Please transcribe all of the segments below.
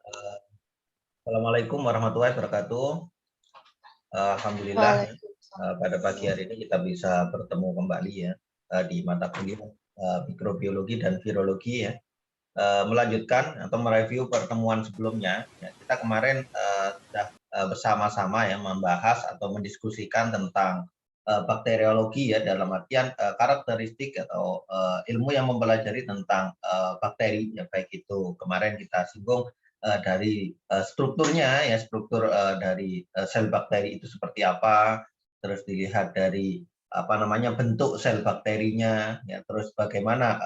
Assalamualaikum warahmatullahi wabarakatuh. Alhamdulillah ya, pada pagi hari ini kita bisa bertemu kembali ya di mata kuliah mikrobiologi dan virologi ya. Melanjutkan atau mereview pertemuan sebelumnya, ya, kita kemarin sudah bersama-sama ya membahas atau mendiskusikan tentang bakteriologi ya, dalam artian karakteristik atau ilmu yang mempelajari tentang bakteri ya, baik itu kemarin kita singgung dari strukturnya ya, struktur dari sel bakteri itu seperti apa, terus dilihat dari apa namanya bentuk sel bakterinya ya, terus bagaimana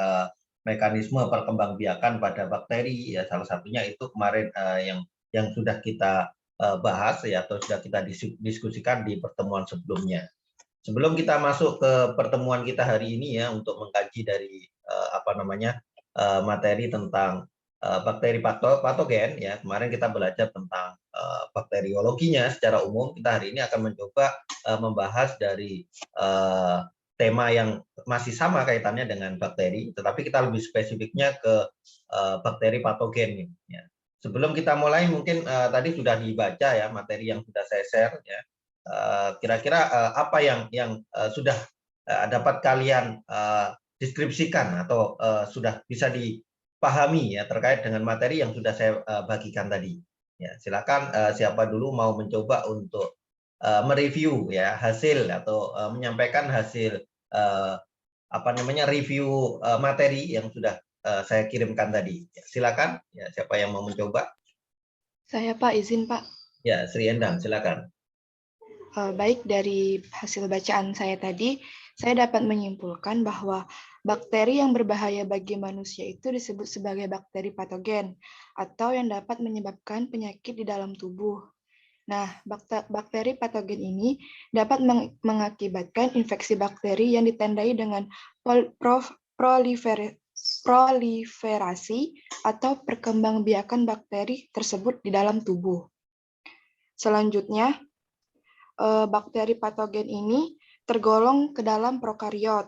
mekanisme perkembangbiakan pada bakteri ya, salah satunya itu kemarin yang sudah kita bahas ya, atau sudah kita diskusikan di pertemuan sebelumnya. Sebelum kita masuk ke pertemuan kita hari ini ya, untuk mengkaji dari apa namanya materi tentang bakteri patogen ya, kemarin kita belajar tentang bakteriologinya secara umum. Kita hari ini akan mencoba membahas dari tema yang masih sama kaitannya dengan bakteri, tetapi kita lebih spesifiknya ke bakteri patogen ya. Sebelum kita mulai, mungkin tadi sudah dibaca ya materi yang sudah saya share ya. Kira-kira apa yang sudah dapat kalian deskripsikan atau sudah bisa dipahami ya terkait dengan materi yang sudah saya bagikan tadi. Ya, silakan siapa dulu mau mencoba untuk mereview ya hasil atau menyampaikan hasil apa namanya review materi yang sudah saya kirimkan tadi. Ya, silakan ya, siapa yang mau mencoba? Saya Pak, izin Pak. Ya, Sri Endang, silakan. Baik, dari hasil bacaan saya tadi, saya dapat menyimpulkan bahwa bakteri yang berbahaya bagi manusia itu disebut sebagai bakteri patogen atau yang dapat menyebabkan penyakit di dalam tubuh. Nah, bakteri patogen ini dapat mengakibatkan infeksi bakteri yang ditandai dengan proliferasi atau perkembangbiakan bakteri tersebut di dalam tubuh. Selanjutnya, bakteri patogen ini tergolong ke dalam prokariot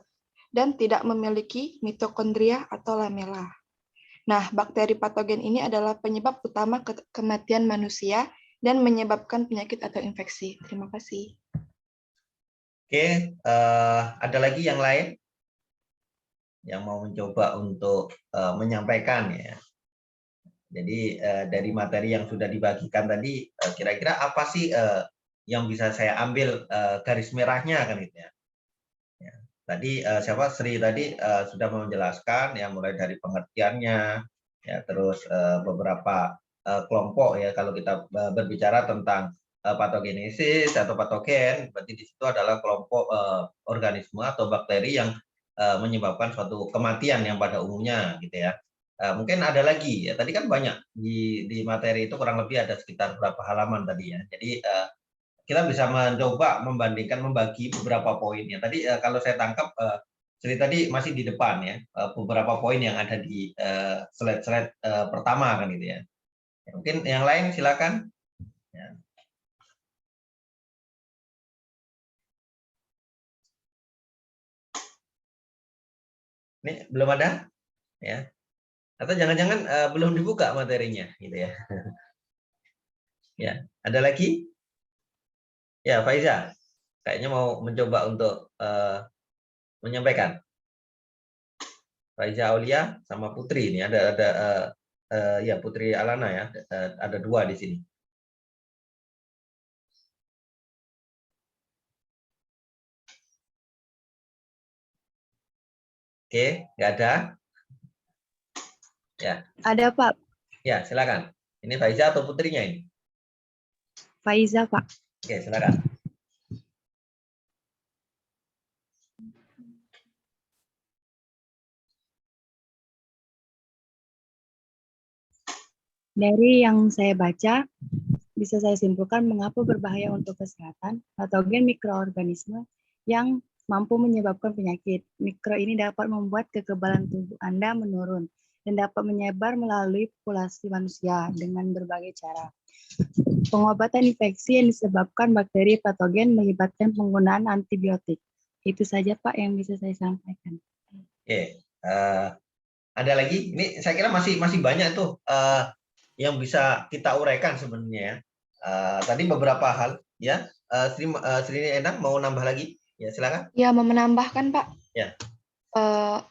dan tidak memiliki mitokondria atau lamela. Nah, bakteri patogen ini adalah penyebab utama kematian manusia dan menyebabkan penyakit atau infeksi. Terima kasih. Oke, ada lagi yang lain yang mau mencoba untuk menyampaikan ya. Jadi dari materi yang sudah dibagikan tadi, kira-kira apa sih yang bisa saya ambil garis merahnya kan gitu ya. Ya. Tadi siapa Sri tadi sudah menjelaskan ya, mulai dari pengertiannya ya, terus beberapa kelompok ya, kalau kita berbicara tentang patogenesis atau patogen, berarti di situ adalah kelompok organisme atau bakteri yang menyebabkan suatu kematian yang pada umumnya gitu ya. Mungkin ada lagi ya, tadi kan banyak di materi itu, kurang lebih ada sekitar berapa halaman tadi ya. Jadi kita bisa mencoba membagi beberapa poinnya. Tadi kalau saya tangkap Sri tadi masih di depan ya, beberapa poin yang ada di slide-slide pertama kan gitu ya. Mungkin yang lain silakan. Ya. Ini belum ada ya. Atau jangan-jangan belum dibuka materinya gitu ya. Ya, ada lagi? Ya, Faiza. Kayaknya mau mencoba untuk menyampaikan. Faiza Aulia sama Putri ini ada ya, Putri Alana ya, ada dua di sini. Oke, nggak ada? Ya. Ada Pak. Ya, silakan. Ini Faiza atau putrinya ini? Faiza Pak. Oke, silakan. Dari yang saya baca, bisa saya simpulkan mengapa berbahaya untuk kesehatan patogen mikroorganisme yang mampu menyebabkan penyakit. Mikro ini dapat membuat kekebalan tubuh Anda menurun dan dapat menyebar melalui populasi manusia dengan berbagai cara. Pengobatan infeksi yang disebabkan bakteri patogen melibatkan penggunaan antibiotik. Itu saja Pak yang bisa saya sampaikan. Oke, ada lagi? Ini saya kira masih banyak tuh yang bisa kita uraikan sebenarnya ya. Tadi beberapa hal ya. Sri Endang mau nambah lagi? Ya, silakan. Ya, mau menambahkan, Pak. Ya.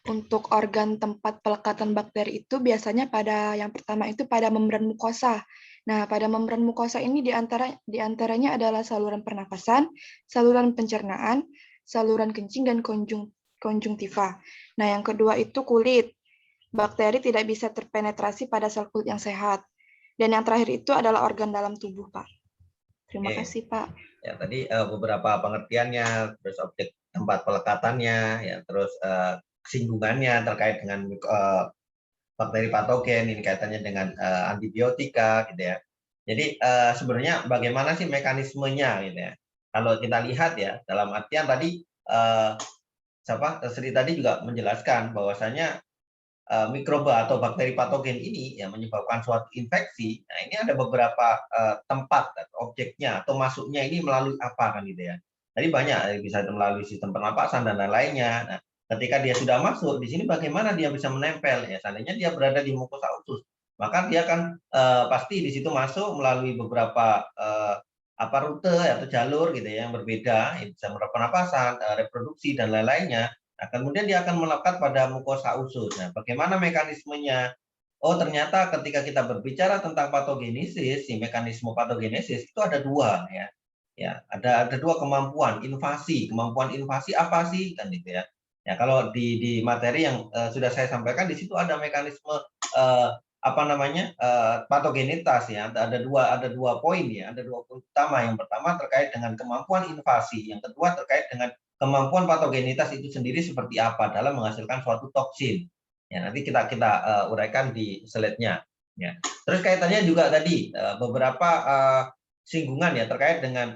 Untuk organ tempat pelekatan bakteri itu biasanya yang pertama itu pada membran mukosa. Nah, pada membran mukosa ini diantaranya adalah saluran pernapasan, saluran pencernaan, saluran kencing, dan konjungtiva. Nah, yang kedua itu kulit. Bakteri tidak bisa terpenetrasi pada sel kulit yang sehat. Dan yang terakhir itu adalah organ dalam tubuh, Pak. Terima kasih, Pak. Ya, tadi beberapa pengertiannya, terus objek tempat pelekatannya, ya, terus kesinggungannya terkait dengan bakteri patogen, ini kaitannya dengan antibiotika, gitu ya. Jadi sebenarnya bagaimana sih mekanismenya, gitu ya? Kalau kita lihat ya, dalam artian tadi Sri tadi juga menjelaskan bahwasanya mikroba atau bakteri patogen ini yang menyebabkan suatu infeksi. Nah, ini ada beberapa tempat atau objeknya atau masuknya ini melalui apa kan gitu ya. Tadi banyak bisa melalui sistem pernapasan dan lain-lainnya. Nah, ketika dia sudah masuk di sini bagaimana dia bisa menempel ya. Seandainya dia berada di mukosa usus, maka dia akan pasti di situ masuk melalui beberapa rute atau jalur gitu ya yang berbeda, bisa melalui pernapasan, reproduksi dan lain-lainnya. Nah, kemudian dia akan melekat pada mukosa usus. Nah, bagaimana mekanismenya? Oh, ternyata ketika kita berbicara tentang patogenesis, si mekanisme patogenesis itu ada dua ya. Ya, ada dua kemampuan invasi. Kemampuan invasi apa sih kan gitu ya? Ya, kalau di materi yang sudah saya sampaikan di situ ada mekanisme patogenitas ya. Ada dua poin ya, ada dua poin utama. Yang pertama terkait dengan kemampuan invasi, yang kedua terkait dengan kemampuan patogenitas itu sendiri seperti apa dalam menghasilkan suatu toksin. Ya, nanti kita uraikan di slide-nya. Ya. Terus kaitannya juga tadi beberapa singgungan ya terkait dengan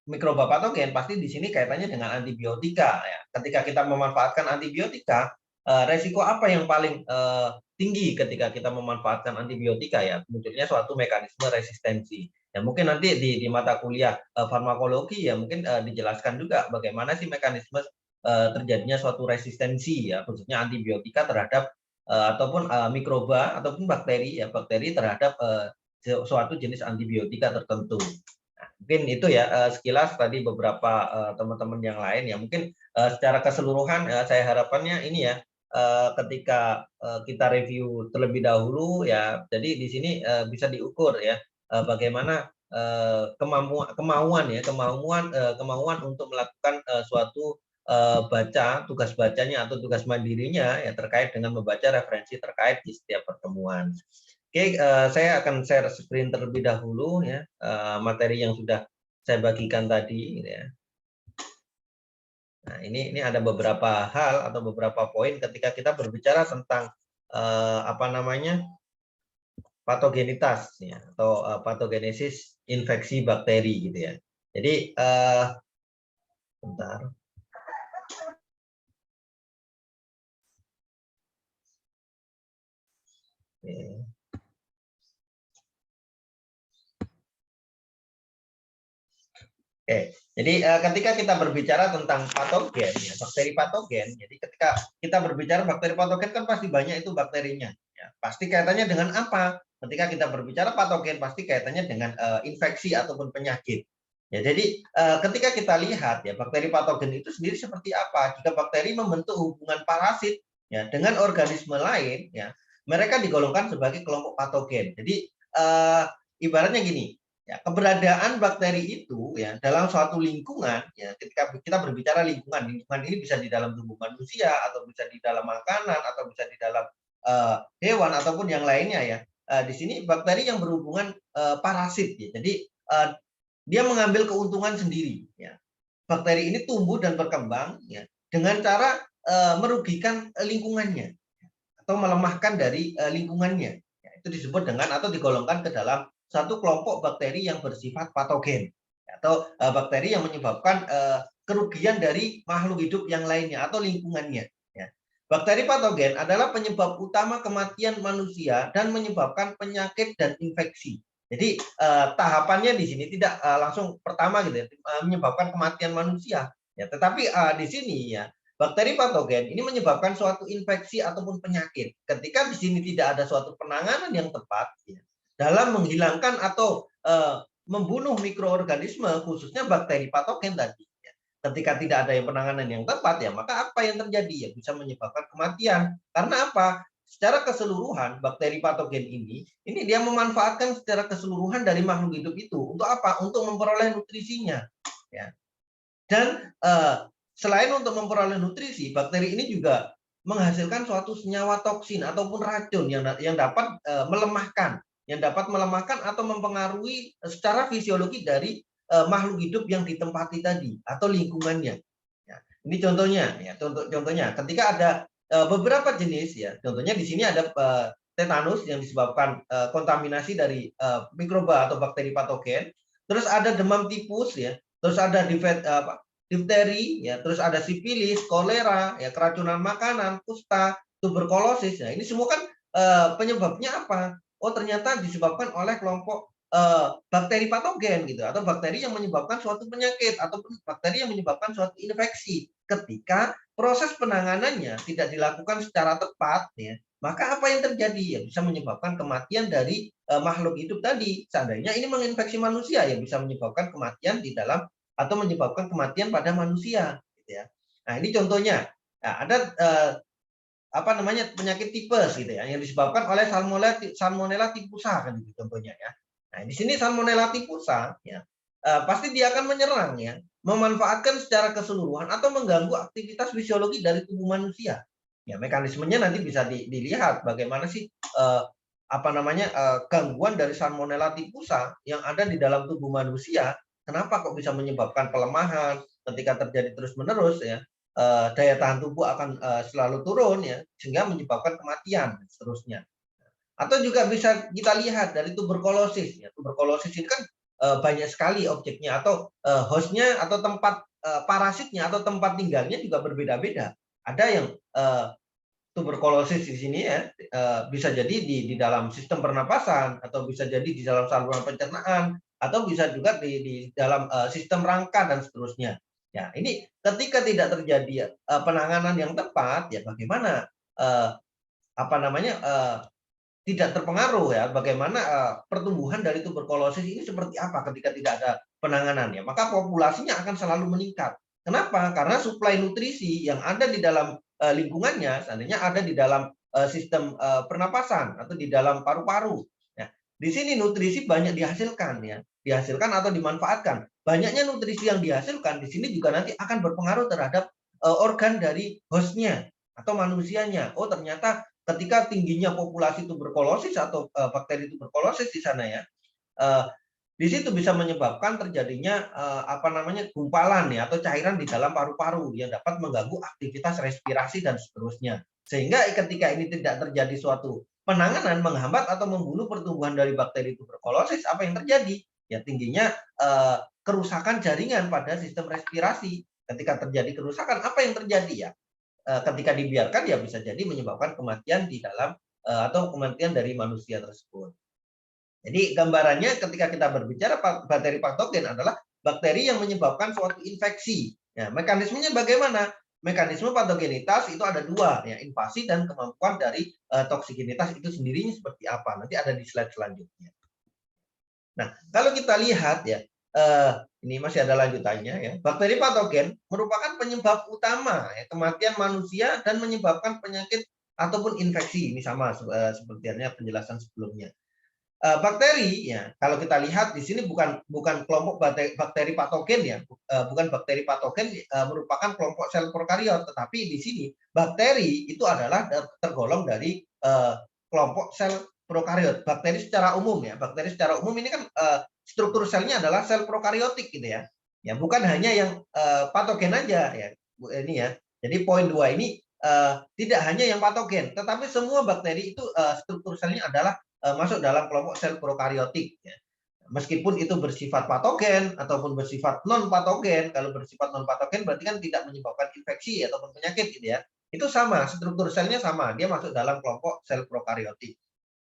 mikroba patogen, pasti di sini kaitannya dengan antibiotika. Ya. Ketika kita memanfaatkan antibiotika, resiko apa yang paling tinggi ketika kita memanfaatkan antibiotika ya? Munculnya suatu mekanisme resistensi. Ya mungkin nanti di mata kuliah farmakologi ya mungkin dijelaskan juga bagaimana sih mekanisme terjadinya suatu resistensi ya khususnya antibiotika terhadap ataupun mikroba ataupun bakteri terhadap suatu jenis antibiotika tertentu. Nah, mungkin itu ya sekilas tadi beberapa teman-teman yang lain ya mungkin secara keseluruhan saya harapannya ini ya ketika kita review terlebih dahulu ya jadi di sini bisa diukur ya bagaimana kemauan untuk melakukan suatu tugas bacanya atau tugas mandirinya ya terkait dengan membaca referensi terkait di setiap pertemuan. Oke, saya akan share screen terlebih dahulu ya materi yang sudah saya bagikan tadi ya. Nah, ini ada beberapa hal atau beberapa poin ketika kita berbicara tentang patogenitas ya, atau patogenesis infeksi bakteri gitu ya. Jadi bentar. Oke. Oke, jadi ketika kita berbicara tentang patogen, ya, bakteri patogen, jadi ketika kita berbicara bakteri patogen kan pasti banyak itu bakterinya. Ya, pasti kaitannya dengan apa? Ketika kita berbicara patogen pasti kaitannya dengan infeksi ataupun penyakit. Ya, jadi ketika kita lihat ya bakteri patogen itu sendiri seperti apa? Jika bakteri membentuk hubungan parasit ya dengan organisme lain, ya mereka digolongkan sebagai kelompok patogen. Jadi ibaratnya gini. Ya, keberadaan bakteri itu ya dalam suatu lingkungan ya ketika kita berbicara lingkungan ini bisa di dalam tubuh manusia atau bisa di dalam makanan atau bisa di dalam hewan ataupun yang lainnya ya di sini bakteri yang berhubungan parasit ya. Jadi dia mengambil keuntungan sendiri ya. Bakteri ini tumbuh dan berkembang ya dengan cara merugikan lingkungannya atau melemahkan dari lingkungannya ya, itu disebut dengan atau digolongkan ke dalam satu kelompok bakteri yang bersifat patogen atau bakteri yang menyebabkan kerugian dari makhluk hidup yang lainnya atau lingkungannya. Ya. Bakteri patogen adalah penyebab utama kematian manusia dan menyebabkan penyakit dan infeksi. Jadi tahapannya di sini tidak langsung pertama gitu ya, menyebabkan kematian manusia. Ya, tetapi di sini ya bakteri patogen ini menyebabkan suatu infeksi ataupun penyakit. Ketika di sini tidak ada suatu penanganan yang tepat, ya, dalam menghilangkan atau membunuh mikroorganisme, khususnya bakteri patogen tadi. Ketika tidak ada yang penanganan yang tepat, ya maka apa yang terjadi? Ya bisa menyebabkan kematian. Karena apa? Secara keseluruhan bakteri patogen ini dia memanfaatkan secara keseluruhan dari makhluk hidup itu untuk apa? Untuk memperoleh nutrisinya. Ya. Dan selain untuk memperoleh nutrisi, bakteri ini juga menghasilkan suatu senyawa toksin ataupun racun yang dapat melemahkan atau mempengaruhi secara fisiologi dari makhluk hidup yang ditempati tadi atau lingkungannya. Ya, ini contohnya, ya, contohnya ketika ada beberapa jenis, ya, contohnya di sini ada tetanus yang disebabkan kontaminasi dari mikroba atau bakteri patogen, terus ada demam tipus, ya, terus ada difteri, ya, terus ada sifilis, kolera, ya, keracunan makanan, kusta, tuberkulosis. Nah, ini semua kan penyebabnya apa? Oh, ternyata disebabkan oleh kelompok bakteri patogen gitu, atau bakteri yang menyebabkan suatu penyakit ataupun bakteri yang menyebabkan suatu infeksi. Ketika proses penanganannya tidak dilakukan secara tepat, ya, maka apa yang terjadi? Ya bisa menyebabkan kematian dari makhluk hidup tadi. Seandainya ini menginfeksi manusia, ya bisa menyebabkan kematian di dalam atau menyebabkan kematian pada manusia, gitu ya. Nah, ini contohnya. Nah, ada apa namanya penyakit tipes gitu ya yang disebabkan oleh Salmonella typhusa kan gitu contohnya ya. Nah, di sini Salmonella typhusa ya pasti dia akan menyerang ya, memanfaatkan secara keseluruhan atau mengganggu aktivitas fisiologi dari tubuh manusia. Ya, mekanismenya nanti bisa dilihat bagaimana sih apa namanya gangguan dari Salmonella typhusa yang ada di dalam tubuh manusia. Kenapa kok bisa menyebabkan pelemahan ketika terjadi terus-menerus ya? Daya tahan tubuh akan selalu turun ya sehingga menyebabkan kematian dan seterusnya. Atau juga bisa kita lihat dari tuberkulosis ya. Tuberkulosis ini kan banyak sekali objeknya atau hostnya atau tempat parasitnya atau tempat tinggalnya juga berbeda-beda. Ada yang tuberkulosis di sini ya bisa jadi di dalam sistem pernapasan atau bisa jadi di dalam saluran pencernaan atau bisa juga di dalam sistem rangka dan seterusnya. Ya, ini ketika tidak terjadi penanganan yang tepat, ya bagaimana apa namanya tidak terpengaruh ya, bagaimana pertumbuhan dari tuberkulosis ini seperti apa ketika tidak ada penanganan ya, maka populasinya akan selalu meningkat. Kenapa? Karena suplai nutrisi yang ada di dalam lingkungannya, seandainya ada di dalam sistem pernapasan atau di dalam paru-paru. Nah, di sini nutrisi banyak dihasilkan ya, dihasilkan atau dimanfaatkan. Banyaknya nutrisi yang dihasilkan di sini juga nanti akan berpengaruh terhadap organ dari hostnya atau manusianya. Oh, ternyata ketika tingginya populasi tuberkulosis atau bakteri tuberkulosis di sana ya, di situ bisa menyebabkan terjadinya apa namanya gumpalan ya atau cairan di dalam paru-paru yang dapat mengganggu aktivitas respirasi dan seterusnya. Sehingga ketika ini tidak terjadi suatu penanganan menghambat atau membunuh pertumbuhan dari bakteri tuberkulosis, apa yang terjadi? Ya tingginya kerusakan jaringan pada sistem respirasi. Ketika terjadi kerusakan, apa yang terjadi ya? Ketika dibiarkan ya bisa jadi menyebabkan kematian di dalam atau kematian dari manusia tersebut. Jadi gambarannya ketika kita berbicara bakteri patogen adalah bakteri yang menyebabkan suatu infeksi. Ya, mekanismenya bagaimana? Mekanisme patogenitas itu ada dua, ya, invasi dan kemampuan dari toksigenitas itu sendirinya seperti apa. Nanti ada di slide selanjutnya. Nah, kalau kita lihat ya, ini masih ada lanjutannya ya. Bakteri patogen merupakan penyebab utama ya, kematian manusia dan menyebabkan penyakit ataupun infeksi. Ini sama seperti penjelasan sebelumnya. Bakteri ya, kalau kita lihat di sini bukan kelompok bakteri patogen ya, bukan bakteri patogen merupakan kelompok sel prokariot, tetapi di sini bakteri itu adalah tergolong dari kelompok sel prokariot. Bakteri secara umum ya, bakteri secara umum ini kan struktur selnya adalah sel prokariotik gitu ya. Ya, bukan hanya yang patogen aja ya. Ini ya. Jadi poin 2 ini tidak hanya yang patogen, tetapi semua bakteri itu struktur selnya adalah masuk dalam kelompok sel prokariotik ya. Meskipun itu bersifat patogen ataupun bersifat non patogen, kalau bersifat non patogen berarti kan tidak menyebabkan infeksi ataupun penyakit gitu ya. Itu sama, struktur selnya sama, dia masuk dalam kelompok sel prokariotik.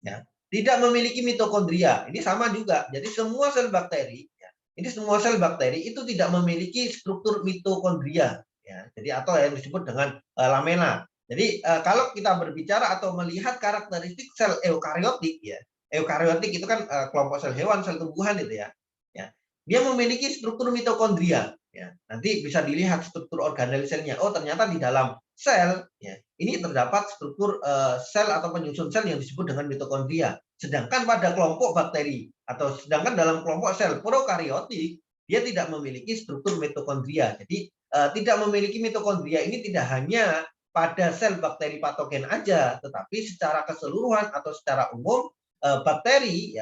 Ya. Tidak memiliki mitokondria, ini sama juga. Jadi semua sel bakteri, ya, ini semua sel bakteri itu tidak memiliki struktur mitokondria, ya. Jadi atau yang disebut dengan lamela. Jadi kalau kita berbicara atau melihat karakteristik sel eukariotik ya, eukariotik itu kan kelompok sel hewan, sel tumbuhan itu ya. Ya. Dia memiliki struktur mitokondria. Ya. Nanti bisa dilihat struktur organel selnya. Oh, ternyata di dalam sel ya, ini terdapat struktur sel atau penyusun sel yang disebut dengan mitokondria. Sedangkan pada kelompok bakteri atau sedangkan dalam kelompok sel prokariotik dia tidak memiliki struktur mitokondria. Jadi tidak memiliki mitokondria ini tidak hanya pada sel bakteri patogen aja, tetapi secara keseluruhan atau secara umum bakteri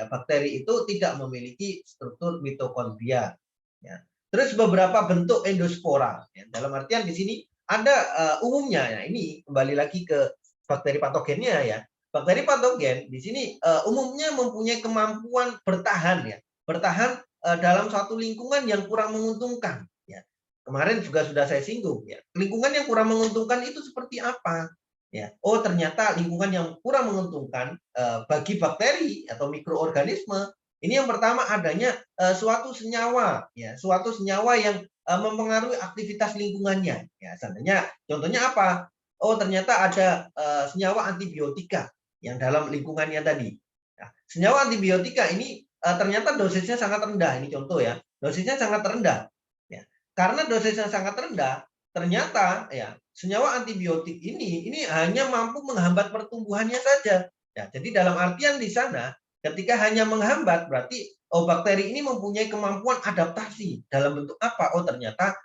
itu tidak memiliki struktur mitokondria. Ya. Terus beberapa bentuk endospora. Ya. Dalam artian di sini ada umumnya. Ya, ini kembali lagi ke bakteri patogennya ya. Bakteri patogen di sini umumnya mempunyai kemampuan bertahan ya, bertahan dalam suatu lingkungan yang kurang menguntungkan. Ya. Kemarin juga sudah saya singgung ya. Lingkungan yang kurang menguntungkan itu seperti apa? Ya. Oh, ternyata lingkungan yang kurang menguntungkan bagi bakteri atau mikroorganisme ini yang pertama adanya suatu senyawa ya, suatu senyawa yang mempengaruhi aktivitas lingkungannya. Ya, seandainya contohnya apa? Oh, ternyata ada senyawa antibiotika yang dalam lingkungannya tadi. Nah, senyawa antibiotika ini ternyata dosisnya sangat rendah. Ini contoh ya, dosisnya sangat rendah. Ya. Karena dosisnya sangat rendah, ternyata ya senyawa antibiotik ini hanya mampu menghambat pertumbuhannya saja. Ya, jadi dalam artian di sana, ketika hanya menghambat, berarti oh bakteri ini mempunyai kemampuan adaptasi dalam bentuk apa? Oh ternyata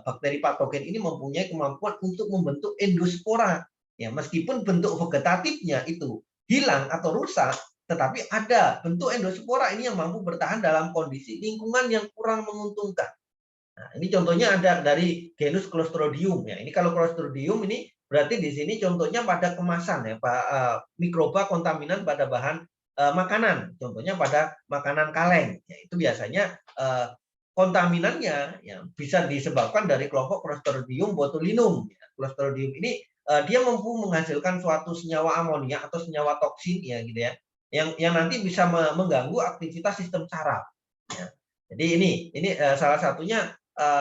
bakteri patogen ini mempunyai kemampuan untuk membentuk endospora. Ya, meskipun bentuk vegetatifnya itu hilang atau rusak, tetapi ada bentuk endospora ini yang mampu bertahan dalam kondisi lingkungan yang kurang menguntungkan. Nah, ini contohnya ada dari genus Clostridium ya. Ini kalau Clostridium ini berarti di sini contohnya pada kemasan ya, Pak, mikroba kontaminan pada bahan makanan. Contohnya pada makanan kaleng. Ya, itu biasanya kontaminannya ya, bisa disebabkan dari kelompok Clostridium botulinum. Ya. Clostridium ini dia mampu menghasilkan suatu senyawa amonia atau senyawa toksin ya gitu ya, yang nanti bisa mengganggu aktivitas sistem saraf. Ya. Jadi ini salah satunya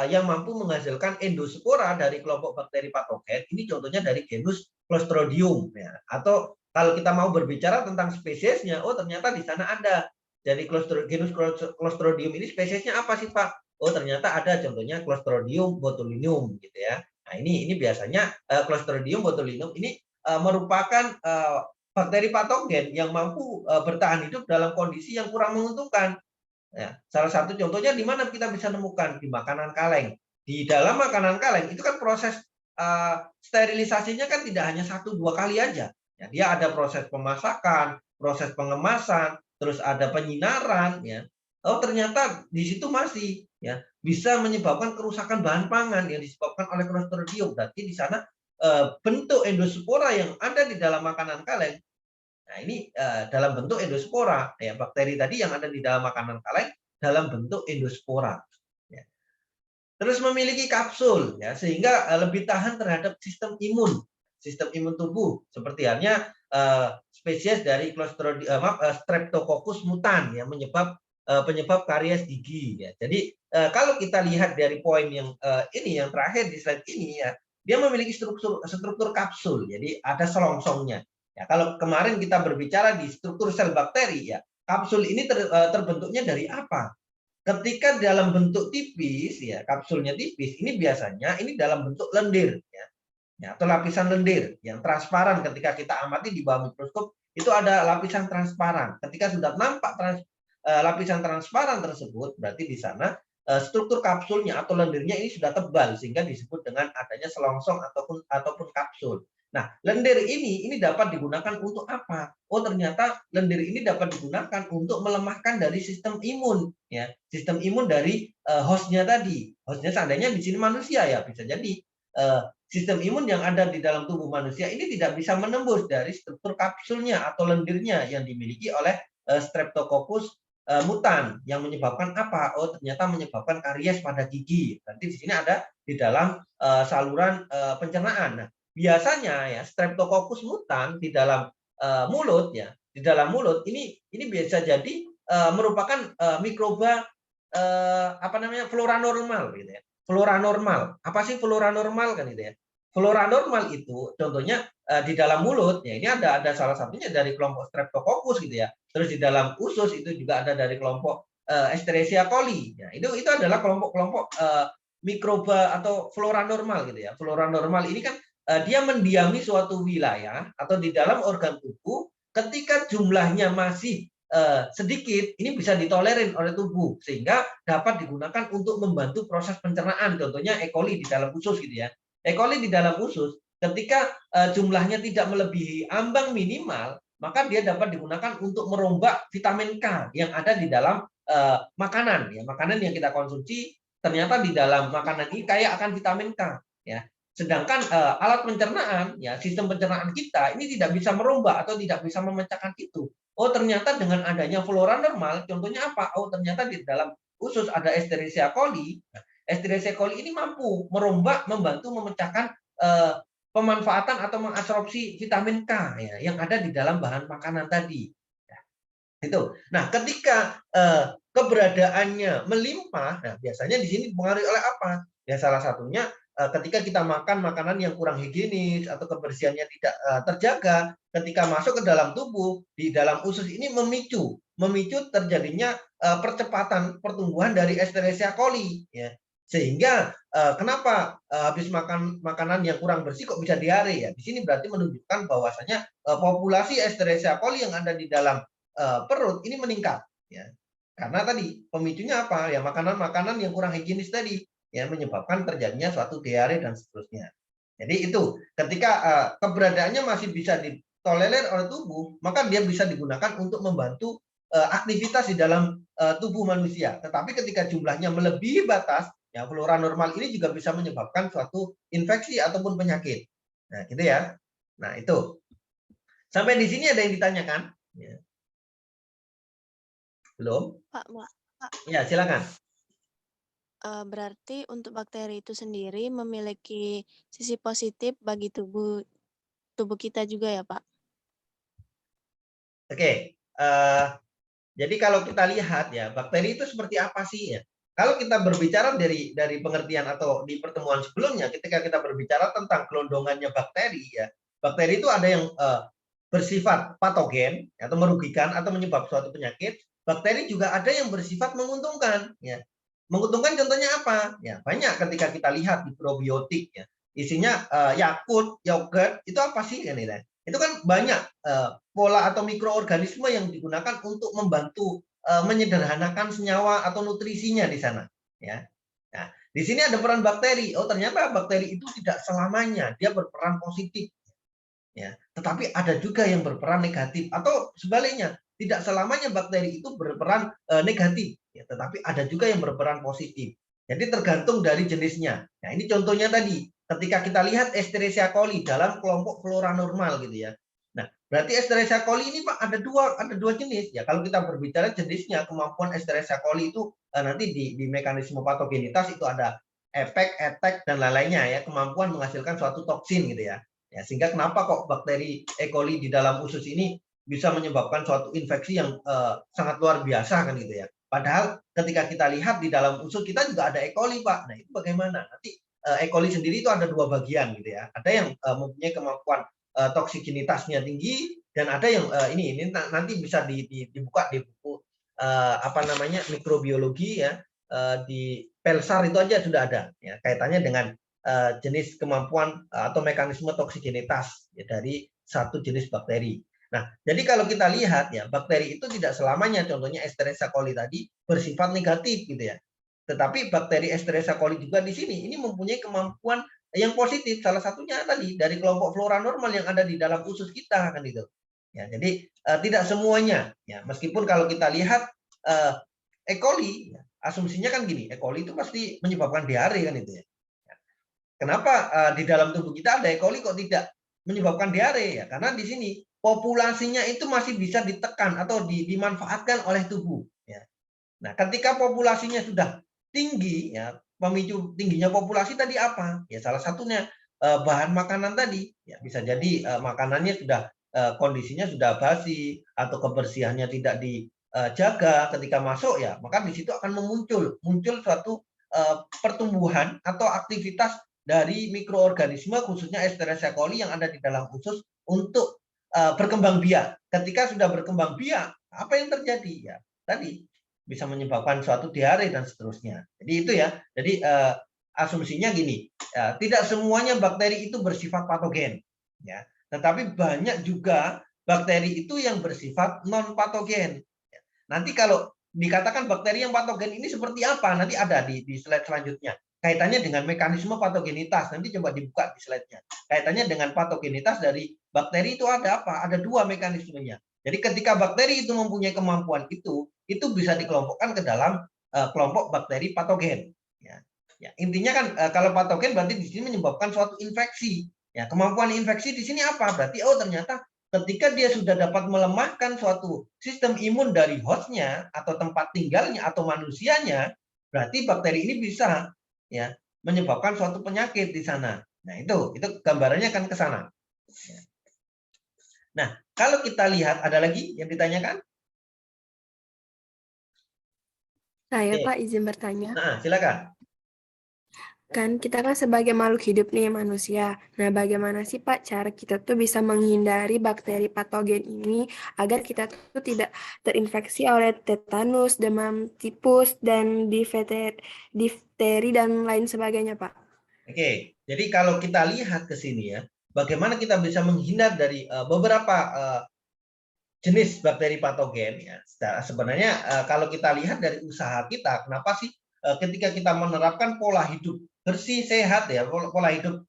yang mampu menghasilkan endospora dari kelompok bakteri patogen. Ini contohnya dari genus Clostridium ya. Atau kalau kita mau berbicara tentang spesiesnya, oh ternyata di sana ada. Jadi genus Clostridium ini spesiesnya apa sih Pak? Oh ternyata ada contohnya Clostridium botulinum gitu ya. Nah ini biasanya Clostridium botulinum ini merupakan bakteri patogen yang mampu bertahan hidup dalam kondisi yang kurang menguntungkan. Ya, salah satu contohnya di mana kita bisa nemukan di makanan kaleng. Di dalam makanan kaleng itu kan proses sterilisasinya kan tidak hanya 1-2 kali aja. Ya, dia ada proses pemasakan, proses pengemasan, terus ada penyinaran. Ya. Oh ternyata di situ masih ya bisa menyebabkan kerusakan bahan pangan yang disebabkan oleh Clostridium. Berarti di sana bentuk endospora yang ada di dalam makanan kaleng. Nah, ini dalam bentuk endospora. Ya, bakteri tadi yang ada di dalam makanan kaleng dalam bentuk endospora. Ya. Terus memiliki kapsul, ya, sehingga lebih tahan terhadap sistem imun tubuh. Seperti halnya spesies dari Streptococcus mutan, ya, penyebab karies gigi. Ya. Jadi kalau kita lihat dari poin yang ini, yang terakhir di slide ini, ya, dia memiliki struktur kapsul. Jadi ada selongsongnya. Ya, kalau kemarin kita berbicara di struktur sel bakteri, ya, kapsul ini terbentuknya dari apa? Ketika dalam bentuk tipis, ya, kapsulnya tipis, ini biasanya ini dalam bentuk lendir, ya, atau lapisan lendir yang transparan. Ketika kita amati di bawah mikroskop, itu ada lapisan transparan. Ketika sudah nampak lapisan transparan tersebut, berarti di sana struktur kapsulnya atau lendirnya ini sudah tebal sehingga disebut dengan adanya selongsong ataupun kapsul. Nah, lendir ini dapat digunakan untuk apa? Oh, ternyata lendir ini dapat digunakan untuk melemahkan dari sistem imun, ya, sistem imun dari hostnya tadi. Hostnya seandainya di sini manusia, ya, bisa jadi sistem imun yang ada di dalam tubuh manusia ini tidak bisa menembus dari struktur kapsulnya atau lendirnya yang dimiliki oleh Streptococcus mutan yang menyebabkan apa? Oh, ternyata menyebabkan karies pada gigi. Nanti di sini ada di dalam saluran pencernaan. Nah, biasanya ya Streptococcus mutan di dalam mulut, ya, di dalam mulut ini bisa jadi merupakan mikroba apa namanya flora normal gitu ya. Flora normal. Apa sih flora normal kan gitu ya? flora normal itu contohnya di dalam mulut, ya ini ada salah satunya dari kelompok Streptococcus gitu ya. Terus di dalam usus itu juga ada dari kelompok Escherichia coli. Ya, itu adalah kelompok-kelompok mikroba atau flora normal gitu ya. Flora normal ini kan dia mendiami suatu wilayah atau di dalam organ tubuh ketika jumlahnya masih sedikit, ini bisa ditolerir oleh tubuh sehingga dapat digunakan untuk membantu proses pencernaan. Contohnya E. coli di dalam usus gitu ya. E. coli di dalam usus ketika jumlahnya tidak melebihi ambang minimal, maka dia dapat digunakan untuk merombak vitamin K yang ada di dalam makanan ya. Makanan yang kita konsumsi ternyata di dalam makanan ini kaya akan vitamin K ya. Sedangkan alat pencernaan ya, sistem pencernaan kita ini tidak bisa merombak atau tidak bisa memecahkan itu. Oh, ternyata dengan adanya flora normal, contohnya apa? Oh, ternyata di dalam usus ada Escherichia coli. Escherichia coli ini mampu merombak, membantu memecahkan pemanfaatan atau mengabsorpsi vitamin K ya, yang ada di dalam bahan makanan tadi. Ya, itu. Nah, ketika keberadaannya melimpah, nah biasanya di sini dipengaruhi oleh apa? Ya salah satunya ketika kita makan makanan yang kurang higienis atau kebersihannya tidak terjaga, ketika masuk ke dalam tubuh, di dalam usus ini memicu terjadinya percepatan pertumbuhan dari Escherichia coli ya. Sehingga kenapa habis makan makanan yang kurang bersih kok bisa diare ya? Di sini berarti menunjukkan bahwasanya populasi Escherichia coli yang ada di dalam perut ini meningkat ya. Karena tadi pemicunya apa? Ya makanan-makanan yang kurang higienis tadi ya, menyebabkan terjadinya suatu diare dan seterusnya. Jadi itu ketika keberadaannya masih bisa ditolerir oleh tubuh, maka dia bisa digunakan untuk membantu aktivitas di dalam tubuh manusia. Tetapi ketika jumlahnya melebihi batas, ya flora normal ini juga bisa menyebabkan suatu infeksi ataupun penyakit. Nah, gitu ya. Nah, itu. Sampai di sini ada yang ditanyakan? Ya. Belum? Pak, Ya, silakan. Berarti untuk bakteri itu sendiri memiliki sisi positif bagi tubuh kita juga ya, Pak? Oke, jadi kalau kita lihat ya, bakteri itu seperti apa sih ya? Kalau kita berbicara dari pengertian atau di pertemuan sebelumnya, ketika kita berbicara tentang gelondongannya bakteri ya, bakteri itu ada yang bersifat patogen atau merugikan atau menyebabkan suatu penyakit. Bakteri juga ada yang bersifat menguntungkan ya. Menguntungkan contohnya apa? Ya, banyak ketika kita lihat di probiotik ya. Isinya Yakult, yogurt, itu apa sih kan ini? Itu kan banyak pola atau mikroorganisme yang digunakan untuk membantu menyederhanakan senyawa atau nutrisinya di sana ya. Nah, di sini ada peran bakteri. Oh, ternyata bakteri itu tidak selamanya dia berperan positif ya. Tetapi ada juga yang berperan negatif atau sebaliknya, tidak selamanya bakteri itu berperan negatif ya, tetapi ada juga yang berperan positif. Jadi tergantung dari jenisnya. Nah, ini contohnya tadi, ketika kita lihat Escherichia coli dalam kelompok flora normal gitu ya. Nah, berarti Escherichia coli ini Pak ada dua jenis ya. Kalau kita berbicara jenisnya, kemampuan Escherichia coli itu nanti di mekanisme patogenitas itu ada efek, attack dan lain-lainnya ya, kemampuan menghasilkan suatu toksin gitu ya. Ya, sehingga kenapa kok bakteri E. coli di dalam usus ini bisa menyebabkan suatu infeksi yang sangat luar biasa kan gitu ya. Padahal ketika kita lihat di dalam usus kita juga ada E. coli Pak. Nah itu bagaimana? Nanti E. coli sendiri itu ada dua bagian gitu ya. Ada yang mempunyai kemampuan toksigenitasnya tinggi dan ada yang ini nanti bisa dibuka di buku apa namanya mikrobiologi ya, di Pelsar itu aja sudah ada ya, kaitannya dengan jenis kemampuan atau mekanisme toksigenitas ya, dari satu jenis bakteri. Nah, jadi kalau kita lihat ya, bakteri itu tidak selamanya, contohnya Escherichia coli tadi bersifat negatif gitu ya. Tetapi bakteri Escherichia coli juga di sini ini mempunyai kemampuan yang positif. Salah satunya tadi dari kelompok flora normal yang ada di dalam usus kita kan itu. Ya, jadi tidak semuanya ya, meskipun kalau kita lihat E. coli, ya, asumsinya kan gini, E. coli itu pasti menyebabkan diare kan itu ya. Kenapa di dalam tubuh kita ada E. coli kok tidak menyebabkan diare ya? Karena di sini populasinya itu masih bisa ditekan atau dimanfaatkan oleh tubuh. Ya. Nah, ketika populasinya sudah tinggi, ya pemicu tingginya populasi tadi apa? Ya salah satunya bahan makanan tadi. Ya bisa jadi makanannya sudah kondisinya sudah basi atau kebersihannya tidak dijaga ketika masuk ya, maka di situ akan muncul suatu pertumbuhan atau aktivitas dari mikroorganisme khususnya Escherichia coli yang ada di dalam usus untuk berkembang biak. Ketika sudah berkembang biak, apa yang terjadi? Ya, tadi bisa menyebabkan suatu diare dan seterusnya. Jadi itu ya. Jadi asumsinya gini, ya, tidak semuanya bakteri itu bersifat patogen, ya. Tetapi banyak juga bakteri itu yang bersifat non patogen. Nanti kalau dikatakan bakteri yang patogen ini seperti apa, nanti ada di slide selanjutnya. Kaitannya dengan mekanisme patogenitas, nanti coba dibuka di slide-nya. Kaitannya dengan patogenitas dari bakteri itu ada apa? Ada dua mekanismenya. Jadi ketika bakteri itu mempunyai kemampuan itu bisa dikelompokkan ke dalam kelompok bakteri patogen. Ya. Ya, intinya kan kalau patogen berarti di sini menyebabkan suatu infeksi. Ya, kemampuan infeksi di sini apa? Berarti ternyata ketika dia sudah dapat melemahkan suatu sistem imun dari hostnya atau tempat tinggalnya atau manusianya, berarti bakteri ini bisa ya menyebabkan suatu penyakit di sana. Nah, itu gambarannya kan ke sana. Ya. Nah, kalau kita lihat ada lagi yang ditanyakan? Saya Pak izin bertanya. Nah, silakan. Kan kita kan sebagai makhluk hidup nih manusia. Nah, bagaimana sih Pak cara kita tuh bisa menghindari bakteri patogen ini agar kita tuh tidak terinfeksi oleh tetanus, demam tipus, dan difteri dan lain sebagainya Pak? Oke, jadi kalau kita lihat ke sini ya, bagaimana kita bisa menghindar dari beberapa jenis bakteri patogen ya. Sebenarnya kalau kita lihat dari usaha kita, kenapa sih ketika kita menerapkan pola hidup bersih sehat ya, pola hidup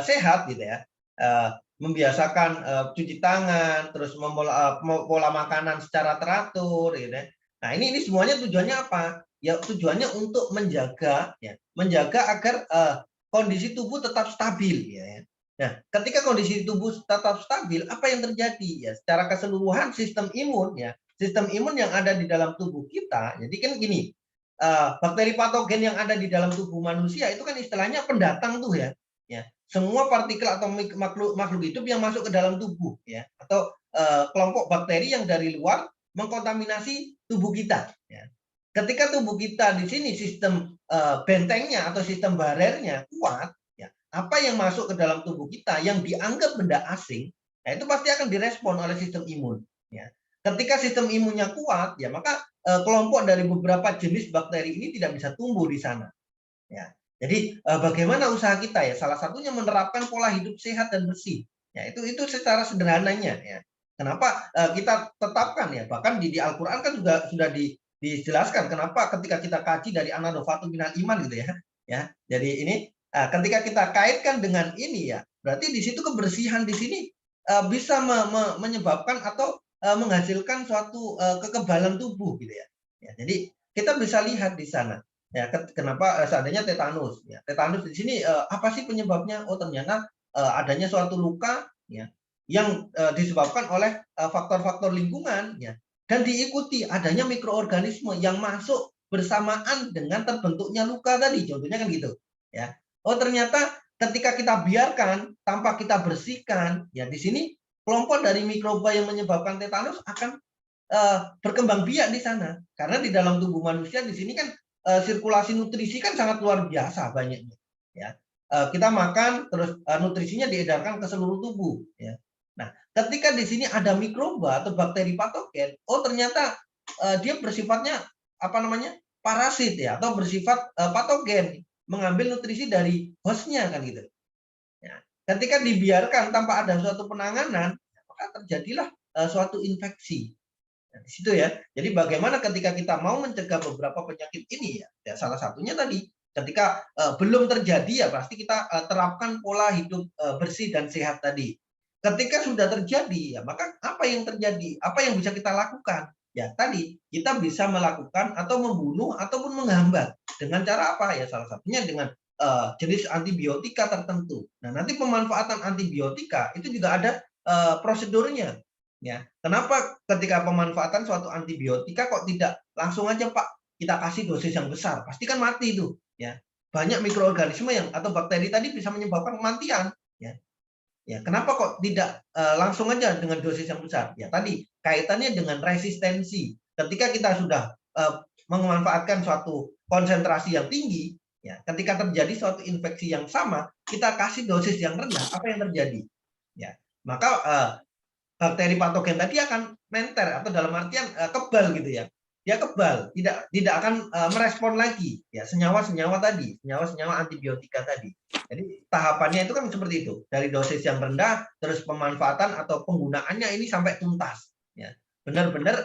sehat gitu ya, membiasakan cuci tangan, terus pola makanan secara teratur gitu ya. Nah, ini semuanya tujuannya apa? Ya tujuannya untuk menjaga agar kondisi tubuh tetap stabil ya. Nah, ketika kondisi tubuh tetap stabil, apa yang terjadi? Ya, secara keseluruhan sistem imun ya, sistem imun yang ada di dalam tubuh kita. Jadi kan gini, bakteri patogen yang ada di dalam tubuh manusia itu kan istilahnya pendatang tuh ya. Ya, semua partikel atau makhluk hidup yang masuk ke dalam tubuh ya, atau kelompok bakteri yang dari luar mengkontaminasi tubuh kita. Ya. Ketika tubuh kita di sini sistem bentengnya atau sistem bariernya kuat, apa yang masuk ke dalam tubuh kita yang dianggap benda asing, nah itu pasti akan direspon oleh sistem imun. Ya. Ketika sistem imunnya kuat, ya maka kelompok dari beberapa jenis bakteri ini tidak bisa tumbuh di sana. Ya. Jadi bagaimana usaha kita ya? Salah satunya menerapkan pola hidup sehat dan bersih. Ya itu secara sederhananya. Ya. Kenapa kita tetapkan ya? Bahkan di Al-Quran kan juga sudah dijelaskan kenapa ketika kita kaji dari anadofatu minal iman gitu ya. Ya. Jadi ini ketika kita kaitkan dengan ini ya, berarti di situ kebersihan di sini bisa menyebabkan atau menghasilkan suatu kekebalan tubuh gitu ya. Ya. Jadi kita bisa lihat di sana ya kenapa seandainya tetanus ya. Tetanus di sini apa sih penyebabnya? Oh ternyata adanya suatu luka ya yang disebabkan oleh faktor-faktor lingkungan ya, dan diikuti adanya mikroorganisme yang masuk bersamaan dengan terbentuknya luka tadi, contohnya kan gitu ya. Oh ternyata ketika kita biarkan tanpa kita bersihkan, ya di sini kelompok dari mikroba yang menyebabkan tetanus akan berkembang biak di sana. Karena di dalam tubuh manusia di sini kan sirkulasi nutrisi kan sangat luar biasa banyaknya. Ya, kita makan terus nutrisinya diedarkan ke seluruh tubuh. Ya. Nah, ketika di sini ada mikroba atau bakteri patogen, oh ternyata dia bersifatnya apa namanya parasit ya atau bersifat patogen. Mengambil nutrisi dari hostnya kan gitu. Ya. Ketika dibiarkan tanpa ada suatu penanganan, maka terjadilah suatu infeksi. Nah, di situ ya. Jadi bagaimana ketika kita mau mencegah beberapa penyakit ini ya salah satunya tadi ketika belum terjadi ya pasti kita terapkan pola hidup bersih dan sehat tadi. Ketika sudah terjadi ya maka apa yang terjadi? Apa yang bisa kita lakukan? Ya tadi kita bisa melakukan atau membunuh ataupun menghambat dengan cara apa ya, salah satunya dengan jenis antibiotika tertentu. Nah nanti pemanfaatan antibiotika itu juga ada prosedurnya ya. Kenapa ketika pemanfaatan suatu antibiotika kok tidak langsung aja Pak kita kasih dosis yang besar, pasti kan mati itu ya. Banyak mikroorganisme yang atau bakteri tadi bisa menyebabkan kematian ya. Ya, kenapa kok tidak langsung aja dengan dosis yang besar? Ya tadi kaitannya dengan resistensi. Ketika kita sudah memanfaatkan suatu konsentrasi yang tinggi, Ya, ketika terjadi suatu infeksi yang sama, kita kasih dosis yang rendah, apa yang terjadi? Ya, maka bakteri patogen tadi akan menter atau dalam artian kebal gitu ya. Dia kebal, tidak akan merespon lagi ya senyawa-senyawa tadi, senyawa-senyawa antibiotika tadi. Jadi tahapannya itu kan seperti itu. Dari dosis yang rendah terus pemanfaatan atau penggunaannya ini sampai tuntas ya. Benar-benar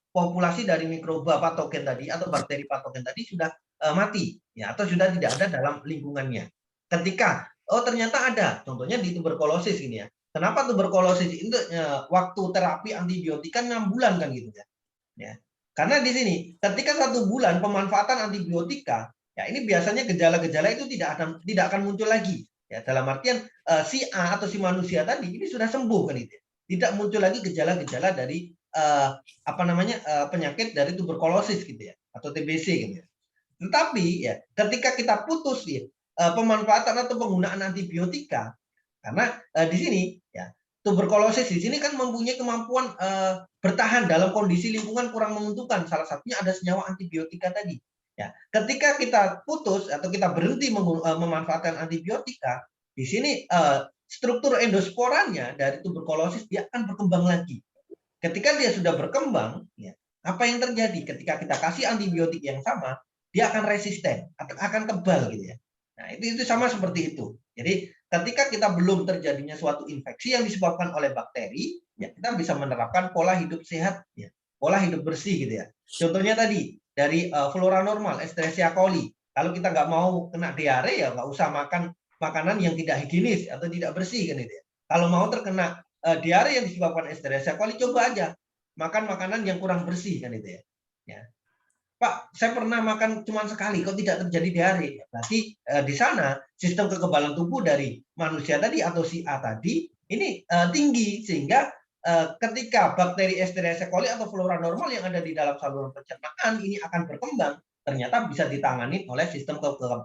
populasi dari mikroba patogen tadi atau bakteri patogen tadi sudah mati ya atau sudah tidak ada dalam lingkungannya. Ketika ternyata ada, contohnya di tuberkulosis ini ya. Kenapa tuberkulosis itu waktu terapi antibiotika 6 bulan kan gitu ya. Ya. Karena di sini ketika 1 bulan pemanfaatan antibiotika, ya ini biasanya gejala-gejala itu tidak akan muncul lagi. Ya, dalam artian si A atau si manusia tadi ini sudah sembuh kan itu. Tidak muncul lagi gejala-gejala dari penyakit dari tuberkulosis gitu ya atau TBC gitu ya. Tetapi ya ketika kita putus ya pemanfaatan atau penggunaan antibiotika karena di sini ya tuberkulosis di sini kan mempunyai kemampuan bertahan dalam kondisi lingkungan kurang menguntungkan. Salah satunya ada senyawa antibiotika tadi. Ya, ketika kita putus atau kita berhenti memanfaatkan antibiotika, di sini struktur endosporanya dari tuberkulosis dia akan berkembang lagi. Ketika dia sudah berkembang, ya, apa yang terjadi? Ketika kita kasih antibiotik yang sama, dia akan resisten, akan kebal gitu ya. Nah, itu sama seperti itu. Jadi ketika kita belum terjadinya suatu infeksi yang disebabkan oleh bakteri, ya kita bisa menerapkan pola hidup sehat, ya, pola hidup bersih gitu ya. Contohnya tadi dari flora normal, Escherichia coli. Kalau kita nggak mau kena diare ya nggak usah makan makanan yang tidak higienis atau tidak bersih kan itu ya. Kalau mau terkena diare yang disebabkan Escherichia coli, coba aja makan makanan yang kurang bersih kan itu ya. Ya. Pak, saya pernah makan cuma sekali, kok tidak terjadi diare? Berarti di sana sistem kekebalan tubuh dari manusia tadi atau si A tadi ini tinggi sehingga ketika bakteri Escherichia coli atau flora normal yang ada di dalam saluran pencernaan ini akan berkembang, ternyata bisa ditangani oleh sistem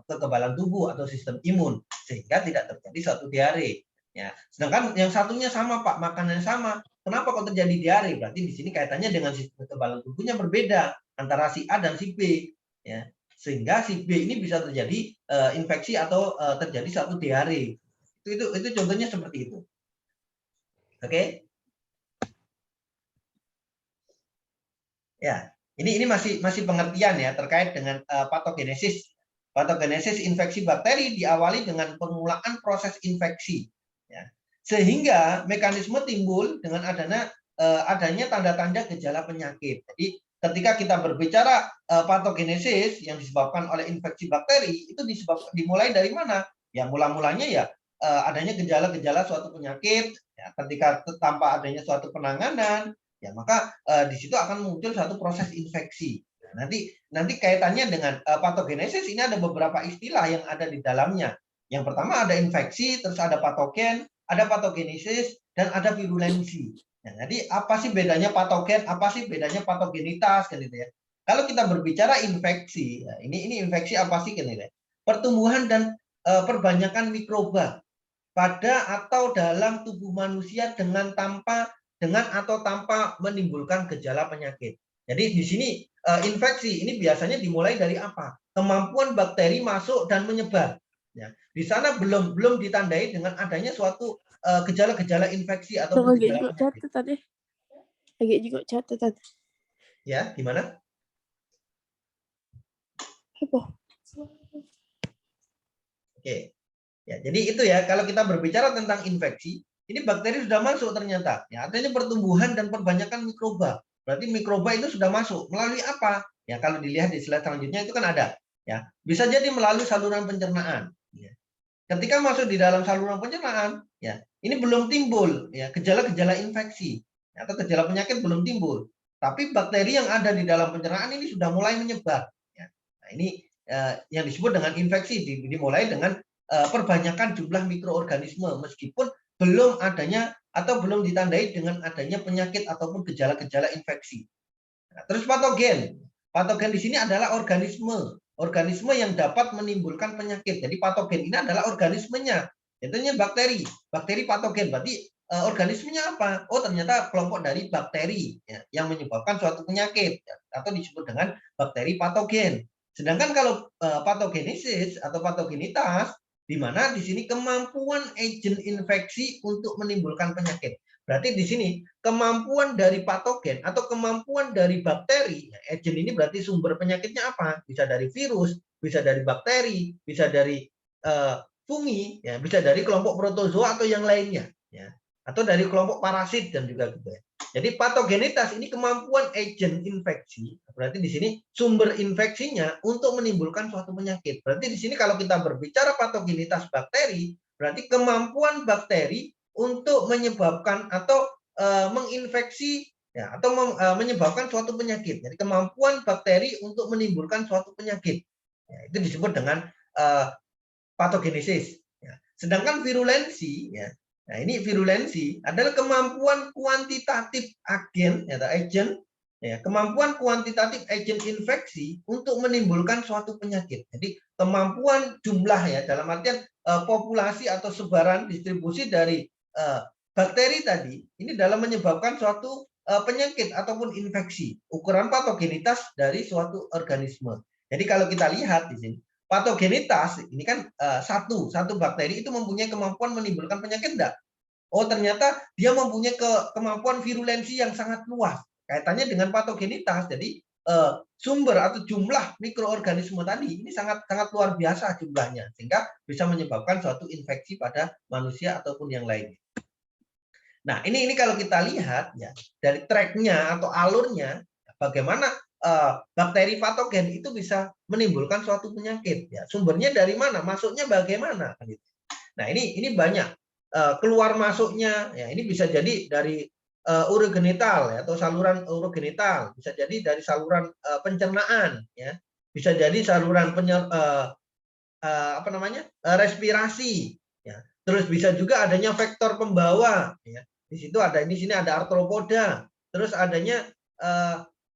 kekebalan tubuh atau sistem imun sehingga tidak terjadi suatu diare. Ya, sedangkan yang satunya sama Pak, makanannya sama. Kenapa kok terjadi diare? Berarti di sini kaitannya dengan sistem kekebalan tubuhnya berbeda antara si A dan si B, ya, sehingga si B ini bisa terjadi infeksi atau terjadi suatu diare. Itu contohnya seperti itu. Oke? Ya, ini masih pengertian ya terkait dengan patogenesis. Patogenesis infeksi bakteri diawali dengan permulaan proses infeksi, ya. Sehingga mekanisme timbul dengan adanya tanda-tanda gejala penyakit. Jadi ketika kita berbicara patogenesis yang disebabkan oleh infeksi bakteri itu dimulai dari mana? Ya mula-mulanya ya adanya gejala-gejala suatu penyakit. Ya, ketika tanpa adanya suatu penanganan, ya maka di situ akan muncul satu proses infeksi. Nanti kaitannya dengan patogenesis ini ada beberapa istilah yang ada di dalamnya. Yang pertama ada infeksi, terus ada patogen, ada patogenesis, dan ada virulensi. Nah, jadi apa sih bedanya patogen, apa sih bedanya patogenitas kan gitu ya. Kalau kita berbicara infeksi, ya, ini infeksi apa sih kan gitu ya. Pertumbuhan dan perbanyakan mikroba pada atau dalam tubuh manusia dengan atau tanpa menimbulkan gejala penyakit. Jadi di sini infeksi ini biasanya dimulai dari apa? Kemampuan bakteri masuk dan menyebar. Ya, di sana belum ditandai dengan adanya suatu gejala-gejala infeksi atau gejala penyakit. Lagi juga catatan. Ya, gimana? Apa? Oke. Ya, jadi itu ya kalau kita berbicara tentang infeksi, ini bakteri sudah masuk ternyata. Ya, artinya pertumbuhan dan perbanyakan mikroba. Berarti mikroba itu sudah masuk melalui apa? Ya, kalau dilihat di slide selanjutnya itu kan ada. Ya, bisa jadi melalui saluran pencernaan. Ya. Ketika masuk di dalam saluran pencernaan, ya ini belum timbul ya gejala-gejala infeksi atau gejala penyakit belum timbul. Tapi bakteri yang ada di dalam pencernaan ini sudah mulai menyebar. Ya. Nah, ini yang disebut dengan infeksi dimulai dengan perbanyakan jumlah mikroorganisme meskipun belum adanya atau belum ditandai dengan adanya penyakit ataupun gejala-gejala infeksi. Nah, terus patogen. Patogen di sini adalah organisme yang dapat menimbulkan penyakit. Jadi patogen ini adalah organismenya. Contohnya bakteri patogen. Berarti organismenya apa? Oh, ternyata kelompok dari bakteri ya, yang menyebabkan suatu penyakit ya, atau disebut dengan bakteri patogen. Sedangkan kalau patogenesis atau patogenitas, di mana di sini kemampuan agen infeksi untuk menimbulkan penyakit. Berarti di sini kemampuan dari patogen atau kemampuan dari bakteri, agen ini berarti sumber penyakitnya apa? Bisa dari virus, bisa dari bakteri, bisa dari fungi, ya, bisa dari kelompok protozoa atau yang lainnya, ya, atau dari kelompok parasit dan juga gitu ya. Jadi patogenitas ini kemampuan agen infeksi, berarti di sini sumber infeksinya untuk menimbulkan suatu penyakit. Berarti di sini kalau kita berbicara patogenitas bakteri, berarti kemampuan bakteri untuk menyebabkan atau menginfeksi ya, atau menyebabkan suatu penyakit. Jadi kemampuan bakteri untuk menimbulkan suatu penyakit. Ya, itu disebut dengan patogenesis. Ya. Sedangkan virulensi, ya, nah ini virulensi adalah kemampuan kuantitatif agen atau agen, ya, kemampuan kuantitatif agen infeksi untuk menimbulkan suatu penyakit. Jadi kemampuan jumlah ya dalam artian populasi atau sebaran distribusi dari bakteri tadi ini dalam menyebabkan suatu penyakit ataupun infeksi. Ukuran patogenitas dari suatu organisme. Jadi kalau kita lihat di sini patogenitas ini kan satu bakteri itu mempunyai kemampuan menimbulkan penyakit enggak? Oh, ternyata dia mempunyai kemampuan virulensi yang sangat luas. Kaitannya dengan patogenitas. Jadi sumber atau jumlah mikroorganisme tadi ini sangat luar biasa jumlahnya sehingga bisa menyebabkan suatu infeksi pada manusia ataupun yang lainnya. Nah, ini kalau kita lihat ya dari tracknya atau alurnya bagaimana bakteri patogen itu bisa menimbulkan suatu penyakit. Ya, sumbernya dari mana? Masuknya bagaimana? Nah, ini banyak keluar masuknya. Ya, ini bisa jadi dari urogenital ya, atau saluran urogenital, bisa jadi dari saluran pencernaan, ya, bisa jadi saluran respirasi. Ya. Terus bisa juga adanya vektor pembawa. Ya. Di sini ada arthropoda. Terus adanya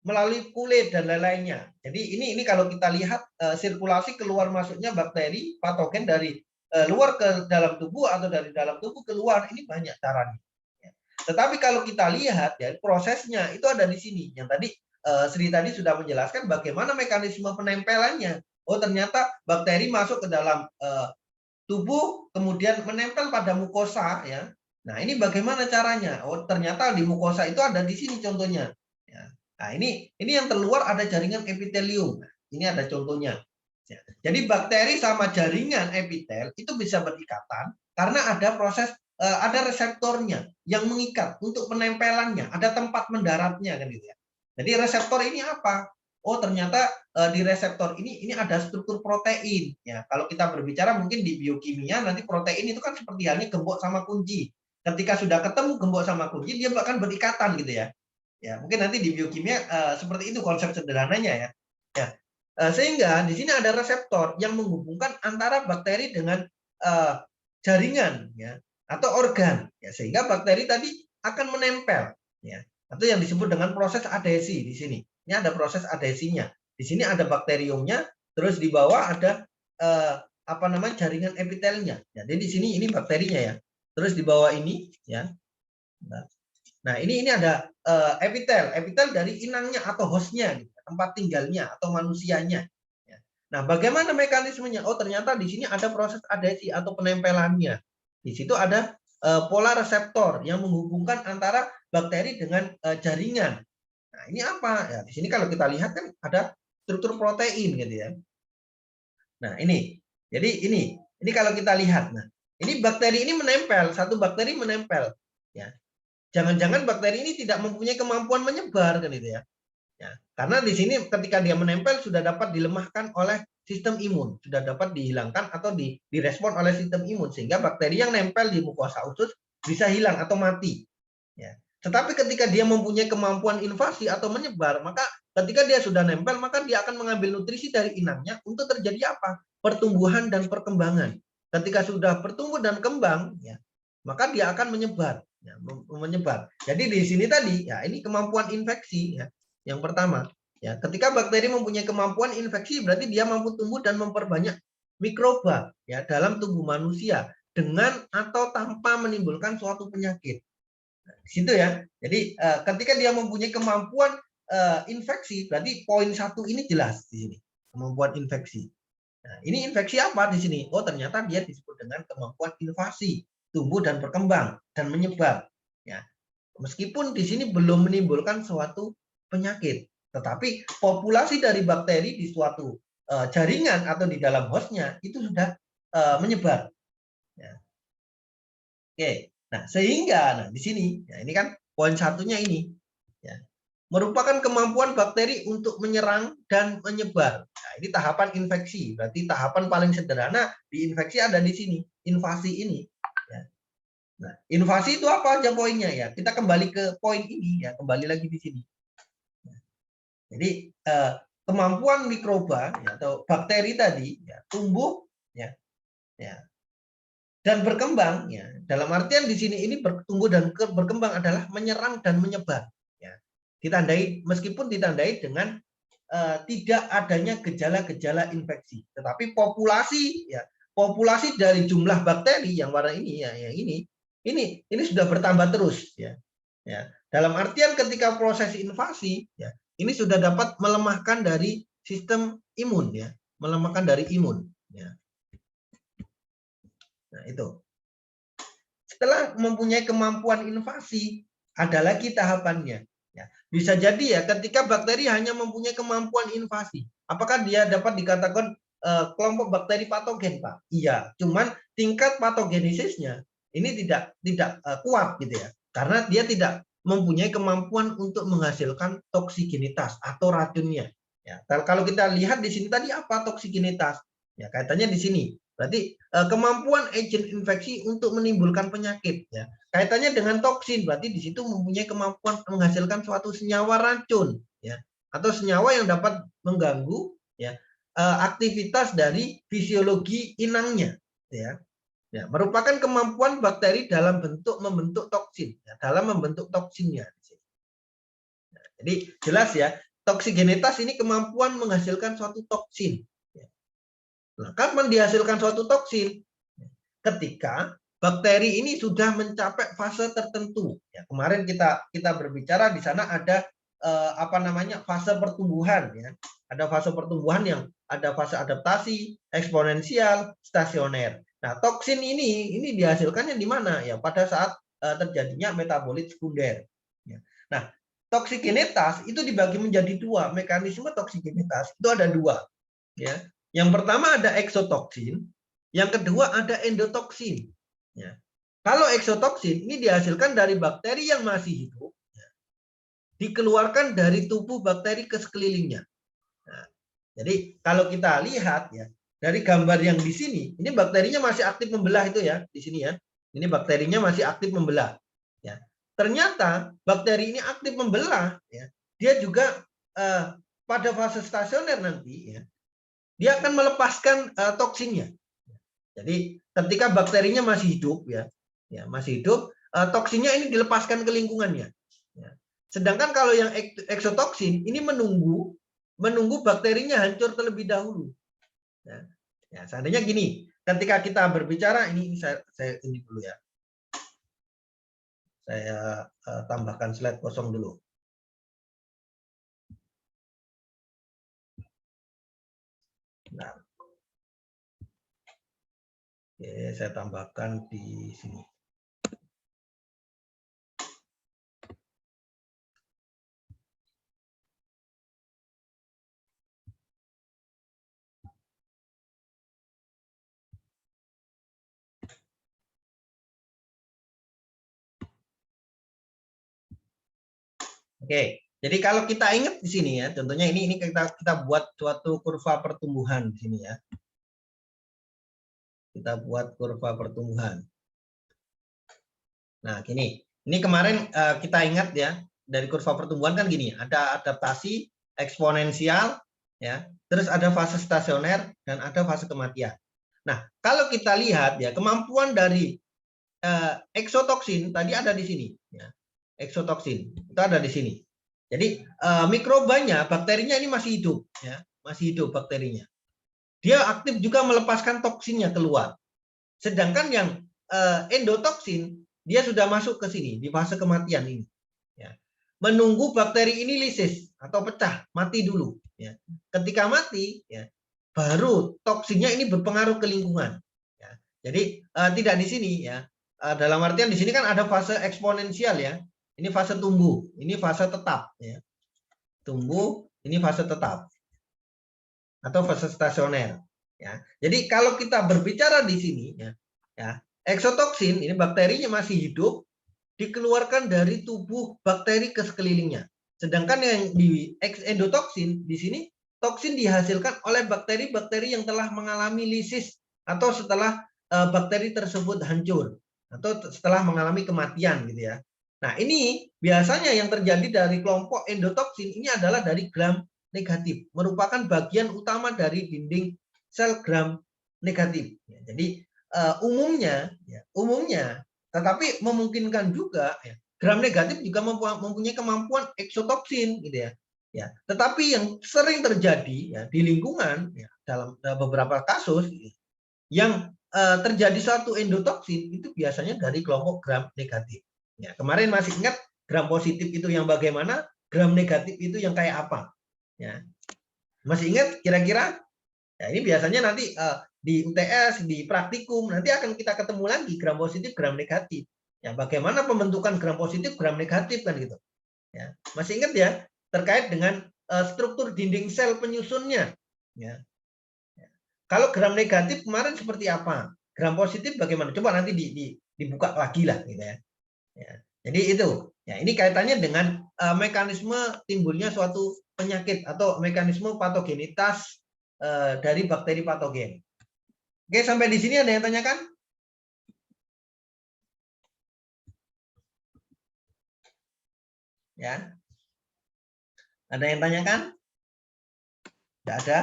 melalui kulit dan lain-lainnya. Jadi ini kalau kita lihat sirkulasi keluar masuknya bakteri patogen dari luar ke dalam tubuh atau dari dalam tubuh keluar, ini banyak caranya. Ya. Tetapi kalau kita lihat ya prosesnya itu ada di sini. Yang tadi Sri tadi sudah menjelaskan bagaimana mekanisme penempelannya. Oh, ternyata bakteri masuk ke dalam tubuh kemudian menempel pada mukosa ya. Nah, ini bagaimana caranya? Oh, ternyata di mukosa itu ada di sini contohnya. Ya. Nah, ini yang terluar ada jaringan epitelium. Nah, ini ada contohnya. Ya. Jadi bakteri sama jaringan epitel itu bisa berikatan karena ada proses ada reseptornya yang mengikat untuk penempelannya, ada tempat mendaratnya kan gitu ya. Jadi reseptor ini apa? Oh, ternyata di reseptor ini ada struktur protein ya. Kalau kita berbicara mungkin di biokimia nanti protein itu kan seperti halnya gembok sama kunci. Ketika sudah ketemu gembok sama kunci dia bahkan berikatan gitu ya. Ya, mungkin nanti di biokimia seperti itu konsep sederhananya ya. Ya. Sehingga di sini ada reseptor yang menghubungkan antara bakteri dengan jaringan ya atau organ ya, sehingga bakteri tadi akan menempel ya, atau yang disebut dengan proses adhesi di sini. Ini ada proses adhesinya. Di sini ada bakteriumnya, terus di bawah ada jaringan epitelnya. Ya, jadi di sini ini bakterinya ya. Terus di bawah ini ya. Nah, ini ada epitel dari inangnya atau hostnya, gitu, tempat tinggalnya atau manusianya. Ya. Nah, bagaimana mekanismenya? Oh, ternyata di sini ada proses adhesi atau penempelannya. Di situ ada pola reseptor yang menghubungkan antara bakteri dengan jaringan. Nah, ini apa? Ya, di sini kalau kita lihat kan ada struktur protein gitu ya. Nah, ini. Jadi ini kalau kita lihat. Nah, ini bakteri ini menempel, satu bakteri menempel ya. Jangan-jangan bakteri ini tidak mempunyai kemampuan menyebar kan itu ya. Ya, karena di sini ketika dia menempel sudah dapat dilemahkan oleh sistem imun, sudah dapat dihilangkan atau direspon oleh sistem imun sehingga bakteri yang nempel di mukosa usus bisa hilang atau mati. Ya. Tetapi ketika dia mempunyai kemampuan invasi atau menyebar, maka ketika dia sudah nempel maka dia akan mengambil nutrisi dari inangnya untuk terjadi apa? Pertumbuhan dan perkembangan. Ketika sudah bertumbuh dan kembang, ya, maka dia akan menyebar. Ya, menyebar. Jadi di sini tadi ya ini kemampuan infeksi ya. Yang pertama, ya ketika bakteri mempunyai kemampuan infeksi berarti dia mampu tumbuh dan memperbanyak mikroba ya dalam tubuh manusia dengan atau tanpa menimbulkan suatu penyakit. Nah, di situ ya. Jadi ketika dia mempunyai kemampuan infeksi berarti poin 1 ini jelas di sini. kemampuan infeksi. Nah, ini infeksi apa di sini? Oh, ternyata dia disebut dengan kemampuan invasi, tumbuh dan berkembang dan menyebar. Ya, meskipun di sini belum menimbulkan suatu penyakit, tetapi populasi dari bakteri di suatu jaringan atau di dalam hostnya itu sudah menyebar. Ya. Oke, nah sehingga di sini, ya ini kan poin satunya ini, ya, merupakan kemampuan bakteri untuk menyerang dan menyebar. Nah, ini tahapan infeksi, berarti tahapan paling sederhana di infeksi ada di sini, invasi ini. Ya. Nah, invasi itu apa aja poinnya ya? Kita kembali ke poin ini ya, kembali lagi di sini. Jadi kemampuan mikroba ya, atau bakteri tadi ya, tumbuh ya, dan berkembang ya. Dalam artian di sini ini bertumbuh dan berkembang adalah menyerang dan menyebar ya. Ditandai meskipun ditandai dengan tidak adanya gejala-gejala infeksi, tetapi populasi ya, populasi dari jumlah bakteri yang warna ini ya, yang ini sudah bertambah terus ya. Ya, dalam artian ketika proses invasi ya, ini sudah dapat melemahkan dari sistem imun ya, melemahkan dari imun ya. Nah, itu. Setelah mempunyai kemampuan invasi, ada lagi tahapannya. Ya, bisa jadi ya ketika bakteri hanya mempunyai kemampuan invasi, apakah dia dapat dikatakan kelompok bakteri patogen, Pak? Iya, cuman tingkat patogenesisnya ini tidak kuat gitu ya, karena dia tidak mempunyai kemampuan untuk menghasilkan toksigenitas atau racunnya. Ya, kalau kita lihat di sini tadi apa toksigenitas? Ya, kaitannya di sini. Berarti kemampuan agen infeksi untuk menimbulkan penyakit ya. Kaitannya dengan toksin, berarti di situ mempunyai kemampuan menghasilkan suatu senyawa racun ya, atau senyawa yang dapat mengganggu ya aktivitas dari fisiologi inangnya ya. Ya, merupakan kemampuan bakteri dalam bentuk membentuk toksin ya, dalam membentuk toksinnya. Nah, jadi jelas ya, toksigenitas ini kemampuan menghasilkan suatu toksin. Nah, kapan dihasilkan suatu toksin? Ketika bakteri ini sudah mencapai fase tertentu. Ya, kemarin kita berbicara di sana ada fase pertumbuhan ya. Ada fase pertumbuhan yang ada fase adaptasi, eksponensial, stasioner. Nah, toksin ini dihasilkannya di mana? Ya, pada saat terjadinya metabolit sekunder. Ya. Nah, toksigenitas itu dibagi menjadi dua. Mekanisme toksigenitas itu ada dua. Ya. Yang pertama ada eksotoksin, yang kedua ada endotoksin. Ya. Kalau eksotoksin ini dihasilkan dari bakteri yang masih hidup, ya, dikeluarkan dari tubuh bakteri ke sekelilingnya. Nah, jadi kalau kita lihat ya dari gambar yang di sini, ini bakterinya masih aktif membelah itu ya di sini ya. Ini bakterinya masih aktif membelah. Ya. Ternyata bakteri ini aktif membelah, ya. Dia juga pada fase stasioner nanti ya. Dia akan melepaskan toksinnya. Jadi ketika bakterinya masih hidup ya masih hidup, toksinnya ini dilepaskan ke lingkungannya. Ya. Sedangkan kalau yang eksotoksin ini menunggu bakterinya hancur terlebih dahulu. Ya, seandainya gini, ketika kita berbicara ini saya ini dulu ya. Saya tambahkan slide kosong dulu. Nah. Oke, saya tambahkan di sini. Oke, jadi kalau kita ingat di sini ya, contohnya ini kita buat suatu kurva pertumbuhan di sini ya. Kita buat kurva pertumbuhan. Nah, gini. Ini kemarin kita ingat ya, dari kurva pertumbuhan kan gini, ada adaptasi, eksponensial, ya, terus ada fase stasioner dan ada fase kematian. Nah, kalau kita lihat ya, kemampuan dari eksotoksin tadi ada di sini, ya. Eksotoksin itu ada di sini. Jadi mikrobanya, bakterinya ini masih hidup, ya, masih hidup bakterinya. Dia aktif juga melepaskan toksinnya keluar. Sedangkan yang endotoksin dia sudah masuk ke sini di fase kematian ini. Ya. Menunggu bakteri ini lisis atau pecah, mati dulu. Ya. ketika mati, ya, baru toksinnya ini berpengaruh ke lingkungan. Ya. Jadi tidak di sini, ya. Dalam artian di sini kan ada fase eksponensial, ya. Ini fase tumbuh, ini fase tetap, ya. Tumbuh, ini fase tetap atau fase stasioner. Ya. Jadi kalau kita berbicara di sini, ya, eksotoksin ini bakterinya masih hidup, dikeluarkan dari tubuh bakteri ke sekelilingnya. Sedangkan yang di endotoksin di sini toksin dihasilkan oleh bakteri-bakteri yang telah mengalami lisis atau setelah bakteri tersebut hancur atau setelah mengalami kematian gitu ya. Nah, ini biasanya yang terjadi dari kelompok endotoksin ini adalah dari gram negatif, merupakan bagian utama dari dinding sel gram negatif. Jadi umumnya tetapi memungkinkan juga ya, gram negatif juga mempunyai kemampuan eksotoksin gitu ya. Ya, tetapi yang sering terjadi ya di lingkungan ya, dalam beberapa kasus yang terjadi suatu endotoksin itu biasanya dari kelompok gram negatif. Ya, kemarin masih ingat gram positif itu yang bagaimana, gram negatif itu yang kayak apa? Ya, masih ingat kira-kira? Ya, ini biasanya nanti di UTS, di praktikum nanti akan kita ketemu lagi gram positif, gram negatif. Ya, bagaimana pembentukan gram positif, gram negatif kan gitu. Ya, masih ingat ya? Terkait dengan struktur dinding sel penyusunnya. Ya. Kalau gram negatif kemarin seperti apa? Gram positif bagaimana? Coba nanti dibuka lagi lah, gitu ya. Ya. Jadi itu. Ya, ini kaitannya dengan mekanisme timbulnya suatu penyakit atau mekanisme patogenitas dari bakteri patogen. Oke, sampai di sini ada yang tanyakan? Ya. Ada yang tanyakan? Tidak ada?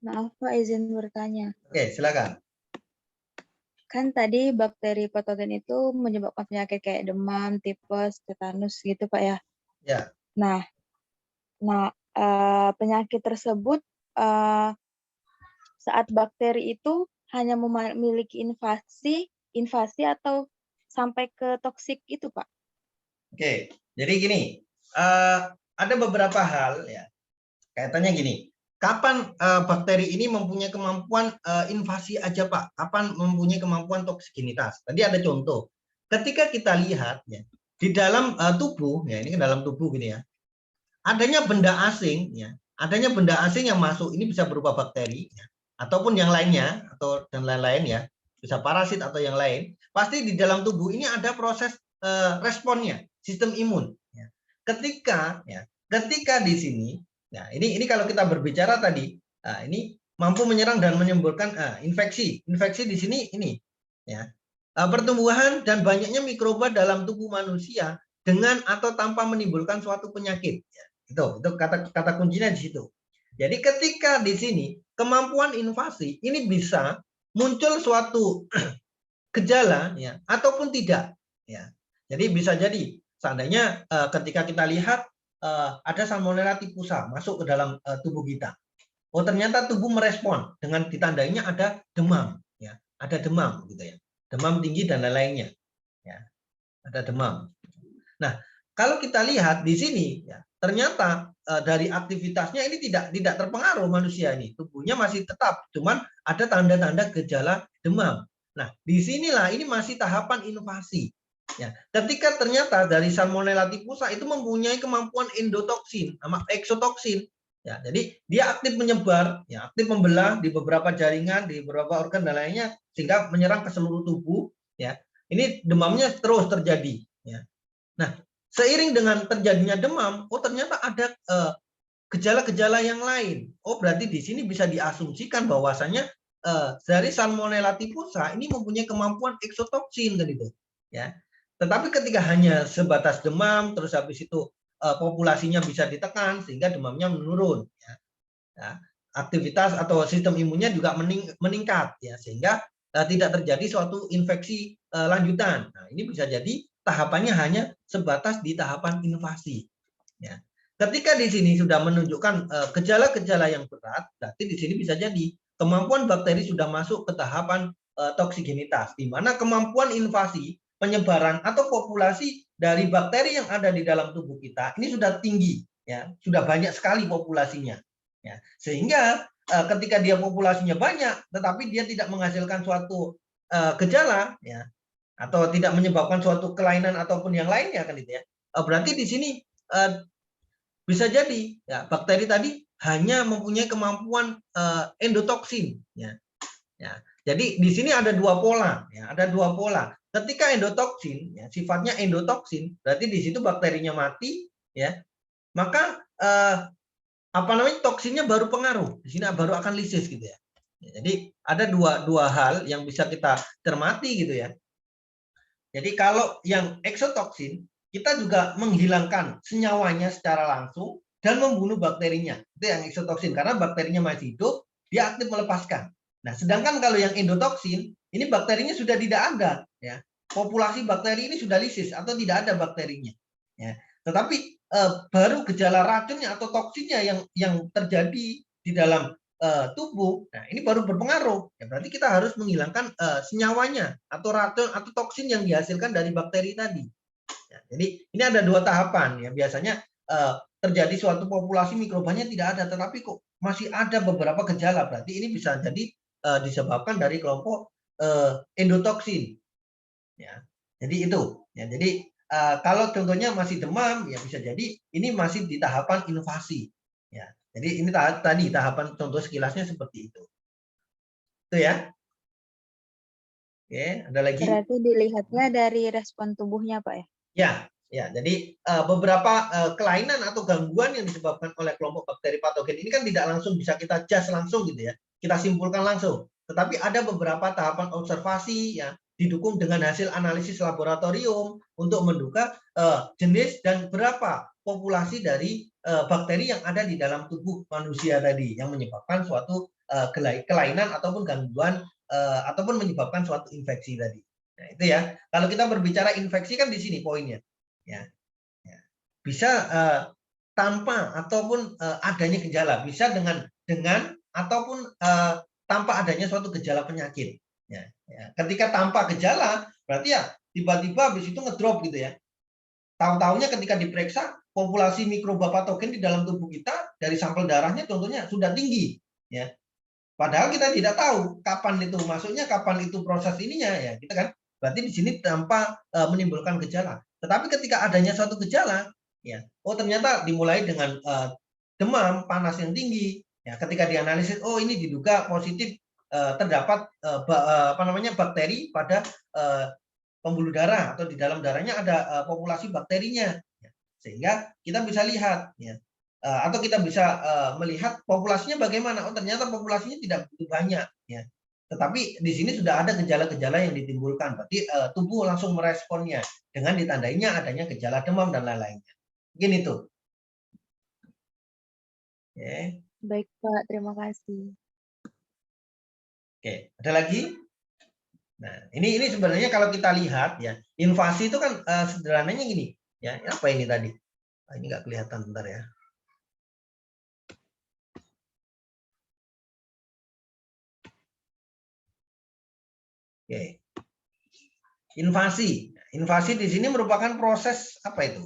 Maaf Pak, izin bertanya. Oke, silakan. Kan tadi bakteri patogen itu menyebabkan penyakit kayak demam, tipes, tetanus gitu Pak ya. Ya. Nah, penyakit tersebut saat bakteri itu hanya memiliki invasi atau sampai ke toksik itu Pak? Oke, jadi gini, ada beberapa hal ya, kaitannya gini. Kapan bakteri ini mempunyai kemampuan invasi aja Pak? Kapan mempunyai kemampuan toksigenitas? Tadi ada contoh. Ketika kita lihat ya di dalam tubuh ya, ini ke dalam tubuh gini ya, adanya benda asing ya, adanya benda asing yang masuk ini bisa berupa bakteri ya, ataupun yang lainnya atau dan lain-lain ya, bisa parasit atau yang lain. Pasti di dalam tubuh ini ada proses responnya, sistem imun. Ya. Ketika di sini. Nah, ini kalau kita berbicara tadi, nah, ini mampu menyerang dan menimbulkan infeksi. Infeksi di sini ini ya. Pertumbuhan dan banyaknya mikroba dalam tubuh manusia dengan atau tanpa menimbulkan suatu penyakit. Ya. Itu kata kuncinya di situ. Jadi ketika di sini kemampuan invasi ini bisa muncul suatu gejala ya ataupun tidak ya. Jadi bisa jadi seandainya ketika kita lihat ada Salmonella typhosa masuk ke dalam tubuh kita. Oh, ternyata tubuh merespon dengan ditandainya ada demam, ya, ada demam, gitu ya, demam tinggi dan lain-lainnya, ya, ada demam. Nah, kalau kita lihat di sini, ya, ternyata dari aktivitasnya ini tidak terpengaruh manusia ini, tubuhnya masih tetap, cuman ada tanda-tanda gejala demam. Nah, disinilah ini masih tahapan invasi. Ya, ketika ternyata dari Salmonella typhosa itu mempunyai kemampuan endotoksin sama eksotoksin, ya, jadi dia aktif menyebar, ya, aktif membelah di beberapa jaringan, di beberapa organ dan lainnya, sehingga menyerang ke seluruh tubuh. Ya, ini demamnya terus terjadi. Ya. Nah, seiring dengan terjadinya demam, oh ternyata ada gejala-gejala yang lain. Oh berarti di sini bisa diasumsikan bahwasanya dari Salmonella typhosa ini mempunyai kemampuan eksotoksin kan itu, ya. Tetapi ketika hanya sebatas demam, terus habis itu populasinya bisa ditekan sehingga demamnya menurun. Ya. Ya, aktivitas atau sistem imunnya juga meningkat, ya, sehingga tidak terjadi suatu infeksi lanjutan. Nah, ini bisa jadi tahapannya hanya sebatas di tahapan invasi. Ya. Ketika di sini sudah menunjukkan gejala-gejala yang berat, berarti di sini bisa jadi kemampuan bakteri sudah masuk ke tahapan toksigenitas, di mana kemampuan invasi penyebaran atau populasi dari bakteri yang ada di dalam tubuh kita ini sudah tinggi, ya, sudah banyak sekali populasinya, ya, sehingga ketika dia populasinya banyak, tetapi dia tidak menghasilkan suatu gejala, ya, atau tidak menyebabkan suatu kelainan ataupun yang lainnya, kan itu ya. Berarti di sini bisa jadi, ya, bakteri tadi hanya mempunyai kemampuan endotoksin, ya. Ya, jadi di sini ada dua pola, ya, ada dua pola. Ketika endotoksin, ya, sifatnya endotoksin, berarti di situ bakterinya mati, ya, maka toksinnya baru pengaruh, di sini baru akan lisis, gitu ya. Jadi ada dua hal yang bisa kita cermati, gitu ya. Jadi kalau yang eksotoksin, kita juga menghilangkan senyawanya secara langsung dan membunuh bakterinya. Itu yang eksotoksin, karena bakterinya masih hidup, dia aktif melepaskan. Nah, sedangkan kalau yang endotoksin, ini bakterinya sudah tidak ada, ya. Populasi bakteri ini sudah lisis atau tidak ada bakterinya, ya. Tetapi baru gejala racunnya atau toksinnya yang terjadi di dalam tubuh, nah ini baru berpengaruh. Ya, berarti kita harus menghilangkan senyawanya atau racun atau toksin yang dihasilkan dari bakteri tadi. Ya, jadi ini ada dua tahapan, ya. Biasanya terjadi suatu populasi mikrobanya tidak ada, tetapi kok masih ada beberapa gejala, berarti ini bisa jadi disebabkan dari kelompok endotoksin, ya. Jadi itu, ya. Jadi kalau contohnya masih demam, ya bisa jadi ini masih di tahapan invasi, ya. Jadi ini tadi tahapan contoh sekilasnya seperti itu. Itu ya. Oke, ada lagi? Berarti dilihatnya dari respon tubuhnya, Pak, ya? Ya, ya. Jadi beberapa kelainan atau gangguan yang disebabkan oleh kelompok bakteri patogen ini kan tidak langsung bisa kita judge langsung, gitu ya. Kita simpulkan langsung. Tetapi ada beberapa tahapan observasi, ya, didukung dengan hasil analisis laboratorium untuk menduga jenis dan berapa populasi dari bakteri yang ada di dalam tubuh manusia tadi yang menyebabkan suatu kelainan ataupun gangguan ataupun menyebabkan suatu infeksi tadi. Nah, itu ya. Kalau kita berbicara infeksi kan di sini poinnya, ya. Ya. Bisa tanpa ataupun adanya gejala, bisa dengan ataupun tanpa adanya suatu gejala penyakit. Ya, ya. Ketika tanpa gejala, berarti ya tiba-tiba habis itu ngedrop, gitu ya. Tahu-tahunya ketika diperiksa populasi mikroba patogen di dalam tubuh kita dari sampel darahnya contohnya sudah tinggi, ya. Padahal kita tidak tahu kapan itu masuknya, kapan itu proses ininya, ya, kita kan. Berarti di sini tanpa menimbulkan gejala. Tetapi ketika adanya suatu gejala, ya, oh ternyata dimulai dengan demam, panas yang tinggi, ya, ketika dianalisis, oh ini diduga positif terdapat bakteri pada pembuluh darah atau di dalam darahnya ada populasi bakterinya, ya. Sehingga kita bisa lihat, ya, atau kita bisa melihat populasinya bagaimana. Oh ternyata populasinya tidak begitu banyak, ya. Tetapi di sini sudah ada gejala-gejala yang ditimbulkan. Berarti tubuh langsung meresponnya dengan ditandainya adanya gejala demam dan lain-lainnya. Mungkin itu. Oke. Baik, Pak. Terima kasih. Oke, ada lagi? Nah, ini sebenarnya kalau kita lihat, ya, invasi itu kan sederhananya gini, ya. Apa ini tadi? Nah, ini nggak kelihatan, bentar ya. Oke. Invasi. Invasi di sini merupakan proses apa itu?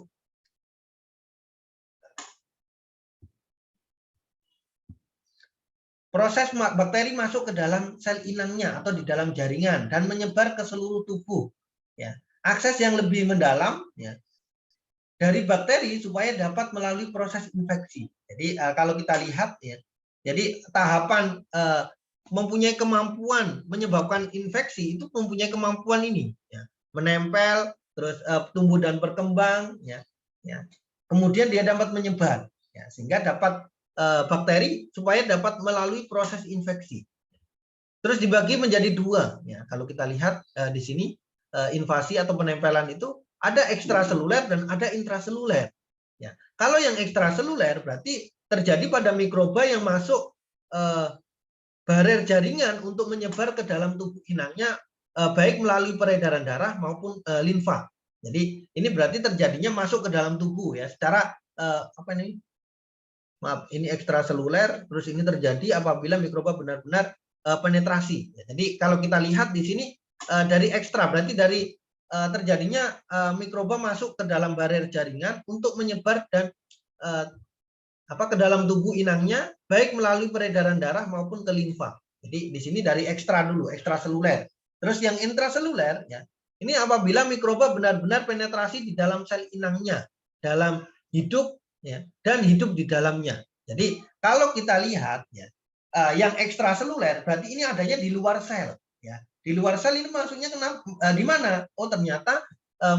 Proses bakteri masuk ke dalam sel inangnya atau di dalam jaringan dan menyebar ke seluruh tubuh. Ya. Akses yang lebih mendalam, ya, dari bakteri supaya dapat melalui proses infeksi. Jadi kalau kita lihat, ya, jadi tahapan mempunyai kemampuan menyebabkan infeksi itu mempunyai kemampuan ini, ya, menempel, terus tumbuh dan berkembang, ya, ya. Kemudian dia dapat menyebar, ya, sehingga dapat bakteri supaya dapat melalui proses infeksi. Terus dibagi menjadi dua, ya. Kalau kita lihat di sini invasi atau penempelan itu ada ekstraseluler dan ada intraseluler. Ya. Kalau yang ekstraseluler berarti terjadi pada mikroba yang masuk barer jaringan untuk menyebar ke dalam tubuh inangnya baik melalui peredaran darah maupun limfa. Jadi ini berarti terjadinya masuk ke dalam tubuh, ya, secara apa ini? Maaf, ini ekstraseluler, terus ini terjadi apabila mikroba benar-benar penetrasi. Ya, jadi kalau kita lihat di sini dari ekstra, berarti dari terjadinya mikroba masuk ke dalam barrier jaringan untuk menyebar dan ke dalam tubuh inangnya, baik melalui peredaran darah maupun ke limfa. Jadi di sini dari ekstra dulu, ekstraseluler. Terus yang intraseluler, ya, ini apabila mikroba benar-benar penetrasi di dalam sel inangnya, dalam hidup, ya, dan hidup di dalamnya. Jadi kalau kita lihat, ya, yang ekstraseluler berarti ini adanya di luar sel. Ya. Di luar sel ini maksudnya di mana? Oh ternyata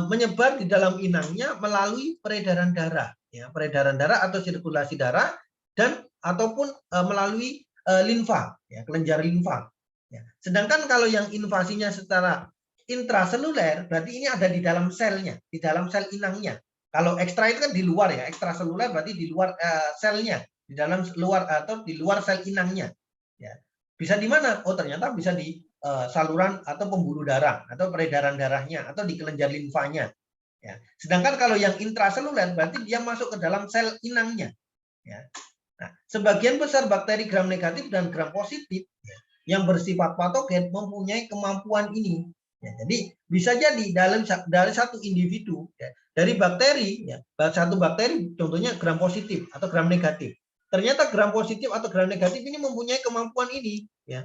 menyebar di dalam inangnya melalui peredaran darah, ya, peredaran darah atau sirkulasi darah dan ataupun melalui limfa, ya, kelenjar limfa. Ya. Sedangkan kalau yang invasinya secara intraseluler berarti ini ada di dalam selnya, di dalam sel inangnya. Kalau ekstra itu kan di luar, ya, ekstraseluler berarti di luar selnya, di dalam luar atau di luar sel inangnya. Ya. Bisa di mana? Oh ternyata bisa di saluran atau pembuluh darah atau peredaran darahnya atau di kelenjar limfanya. Ya. Sedangkan kalau yang intraseluler berarti dia masuk ke dalam sel inangnya. Ya. Nah, sebagian besar bakteri gram negatif dan gram positif, ya, yang bersifat patogen mempunyai kemampuan ini. Ya, jadi bisa jadi dari satu individu, ya, dari bakteri, ya, satu bakteri contohnya gram positif atau gram negatif. Ternyata gram positif atau gram negatif ini mempunyai kemampuan ini, ya,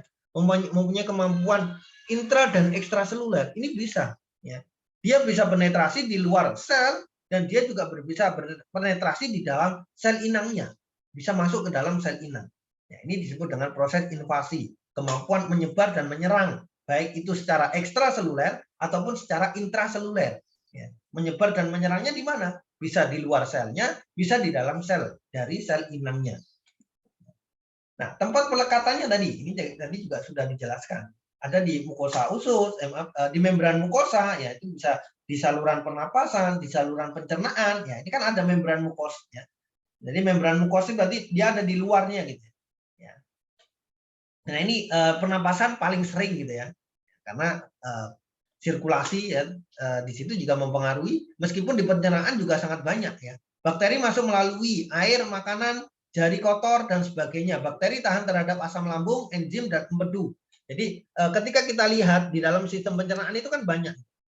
mempunyai kemampuan intra dan ekstraseluler. Ini bisa, ya. Dia bisa penetrasi di luar sel dan dia juga bisa berpenetrasi di dalam sel inangnya, bisa masuk ke dalam sel inang. Ya, ini disebut dengan proses invasi, kemampuan menyebar dan menyerang, baik itu secara ekstraseluler ataupun secara intraseluler. Ya, menyebar dan menyerangnya di mana? Bisa di luar selnya, bisa di dalam sel dari sel inangnya. Nah, tempat pelekatannya ini tadi juga sudah dijelaskan. Ada di mukosa usus, di membran mukosa, ya itu bisa di saluran pernapasan, di saluran pencernaan, ya ini kan ada membran mukos, ya. Jadi membran mukosa berarti dia ada di luarnya gitu. Ya. Nah ini pernapasan paling sering gitu ya, karena sirkulasi, ya, di situ juga mempengaruhi. Meskipun di pencernaan juga sangat banyak, ya. Bakteri masuk melalui air, makanan, jari kotor dan sebagainya. Bakteri tahan terhadap asam lambung, enzim dan empedu. Jadi ketika kita lihat di dalam sistem pencernaan itu kan banyak.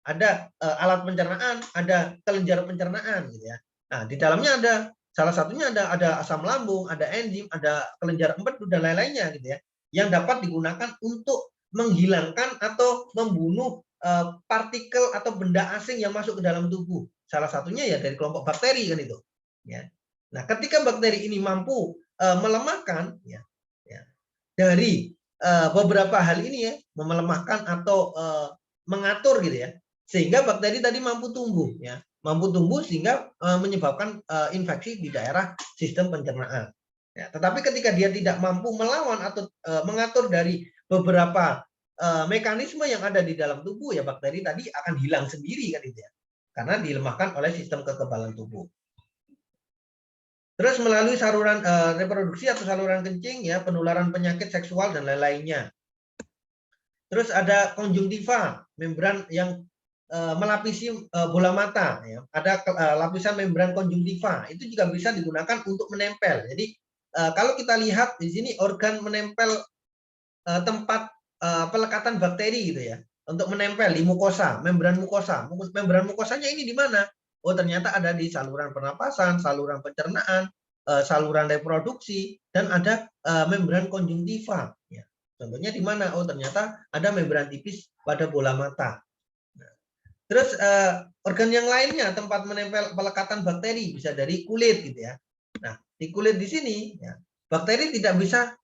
Ada alat pencernaan, ada kelenjar pencernaan gitu ya. Nah, di dalamnya ada salah satunya ada asam lambung, ada enzim, ada kelenjar empedu dan lain-lainnya gitu ya. Yang dapat digunakan untuk menghilangkan atau membunuh partikel atau benda asing yang masuk ke dalam tubuh. Salah satunya ya dari kelompok bakteri kan itu. Ya. Nah, ketika bakteri ini mampu melemahkan, ya, dari beberapa hal ini ya, melemahkan atau mengatur gitu ya, sehingga bakteri tadi mampu tumbuh, ya, mampu tumbuh sehingga menyebabkan infeksi di daerah sistem pencernaan. Ya, tetapi ketika dia tidak mampu melawan atau mengatur dari beberapa mekanisme yang ada di dalam tubuh, ya bakteri tadi akan hilang sendiri kan itu ya, karena dilemahkan oleh sistem kekebalan tubuh. Terus melalui saluran reproduksi atau saluran kencing, ya, penularan penyakit seksual dan lain-lainnya. Terus ada konjungtiva, membran yang melapisi bola mata, ya. Ada lapisan membran konjungtiva, itu juga bisa digunakan untuk menempel. Jadi kalau kita lihat di sini organ menempel tempat pelekatan bakteri gitu ya, untuk menempel di mukosa, membran mukosa. Membran mukosanya ini di mana? Oh ternyata ada di saluran pernapasan, saluran pencernaan, saluran reproduksi, dan ada membran konjungtiva. Ya. Contohnya di mana? Oh ternyata ada membran tipis pada bola mata. Nah, terus organ yang lainnya tempat menempel pelekatan bakteri bisa dari kulit gitu ya. Nah di kulit di sini, ya, bakteri tidak bisa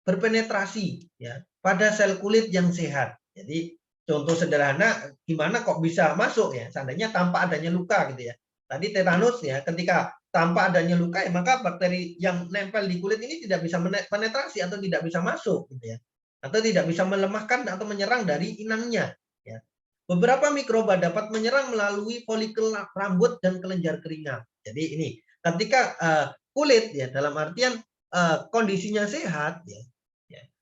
berpenetrasi, ya, pada sel kulit yang sehat. Jadi contoh sederhana, gimana kok bisa masuk ya? Seandainya tanpa adanya luka gitu ya. Tadi tetanus ya, ketika tanpa adanya luka ya maka bakteri yang nempel di kulit ini tidak bisa penetrasi atau tidak bisa masuk gitu ya. Atau tidak bisa melemahkan atau menyerang dari inangnya ya. Beberapa mikroba dapat menyerang melalui folikel rambut dan kelenjar keringat. Jadi ini ketika kulit ya dalam artian kondisinya sehat ya,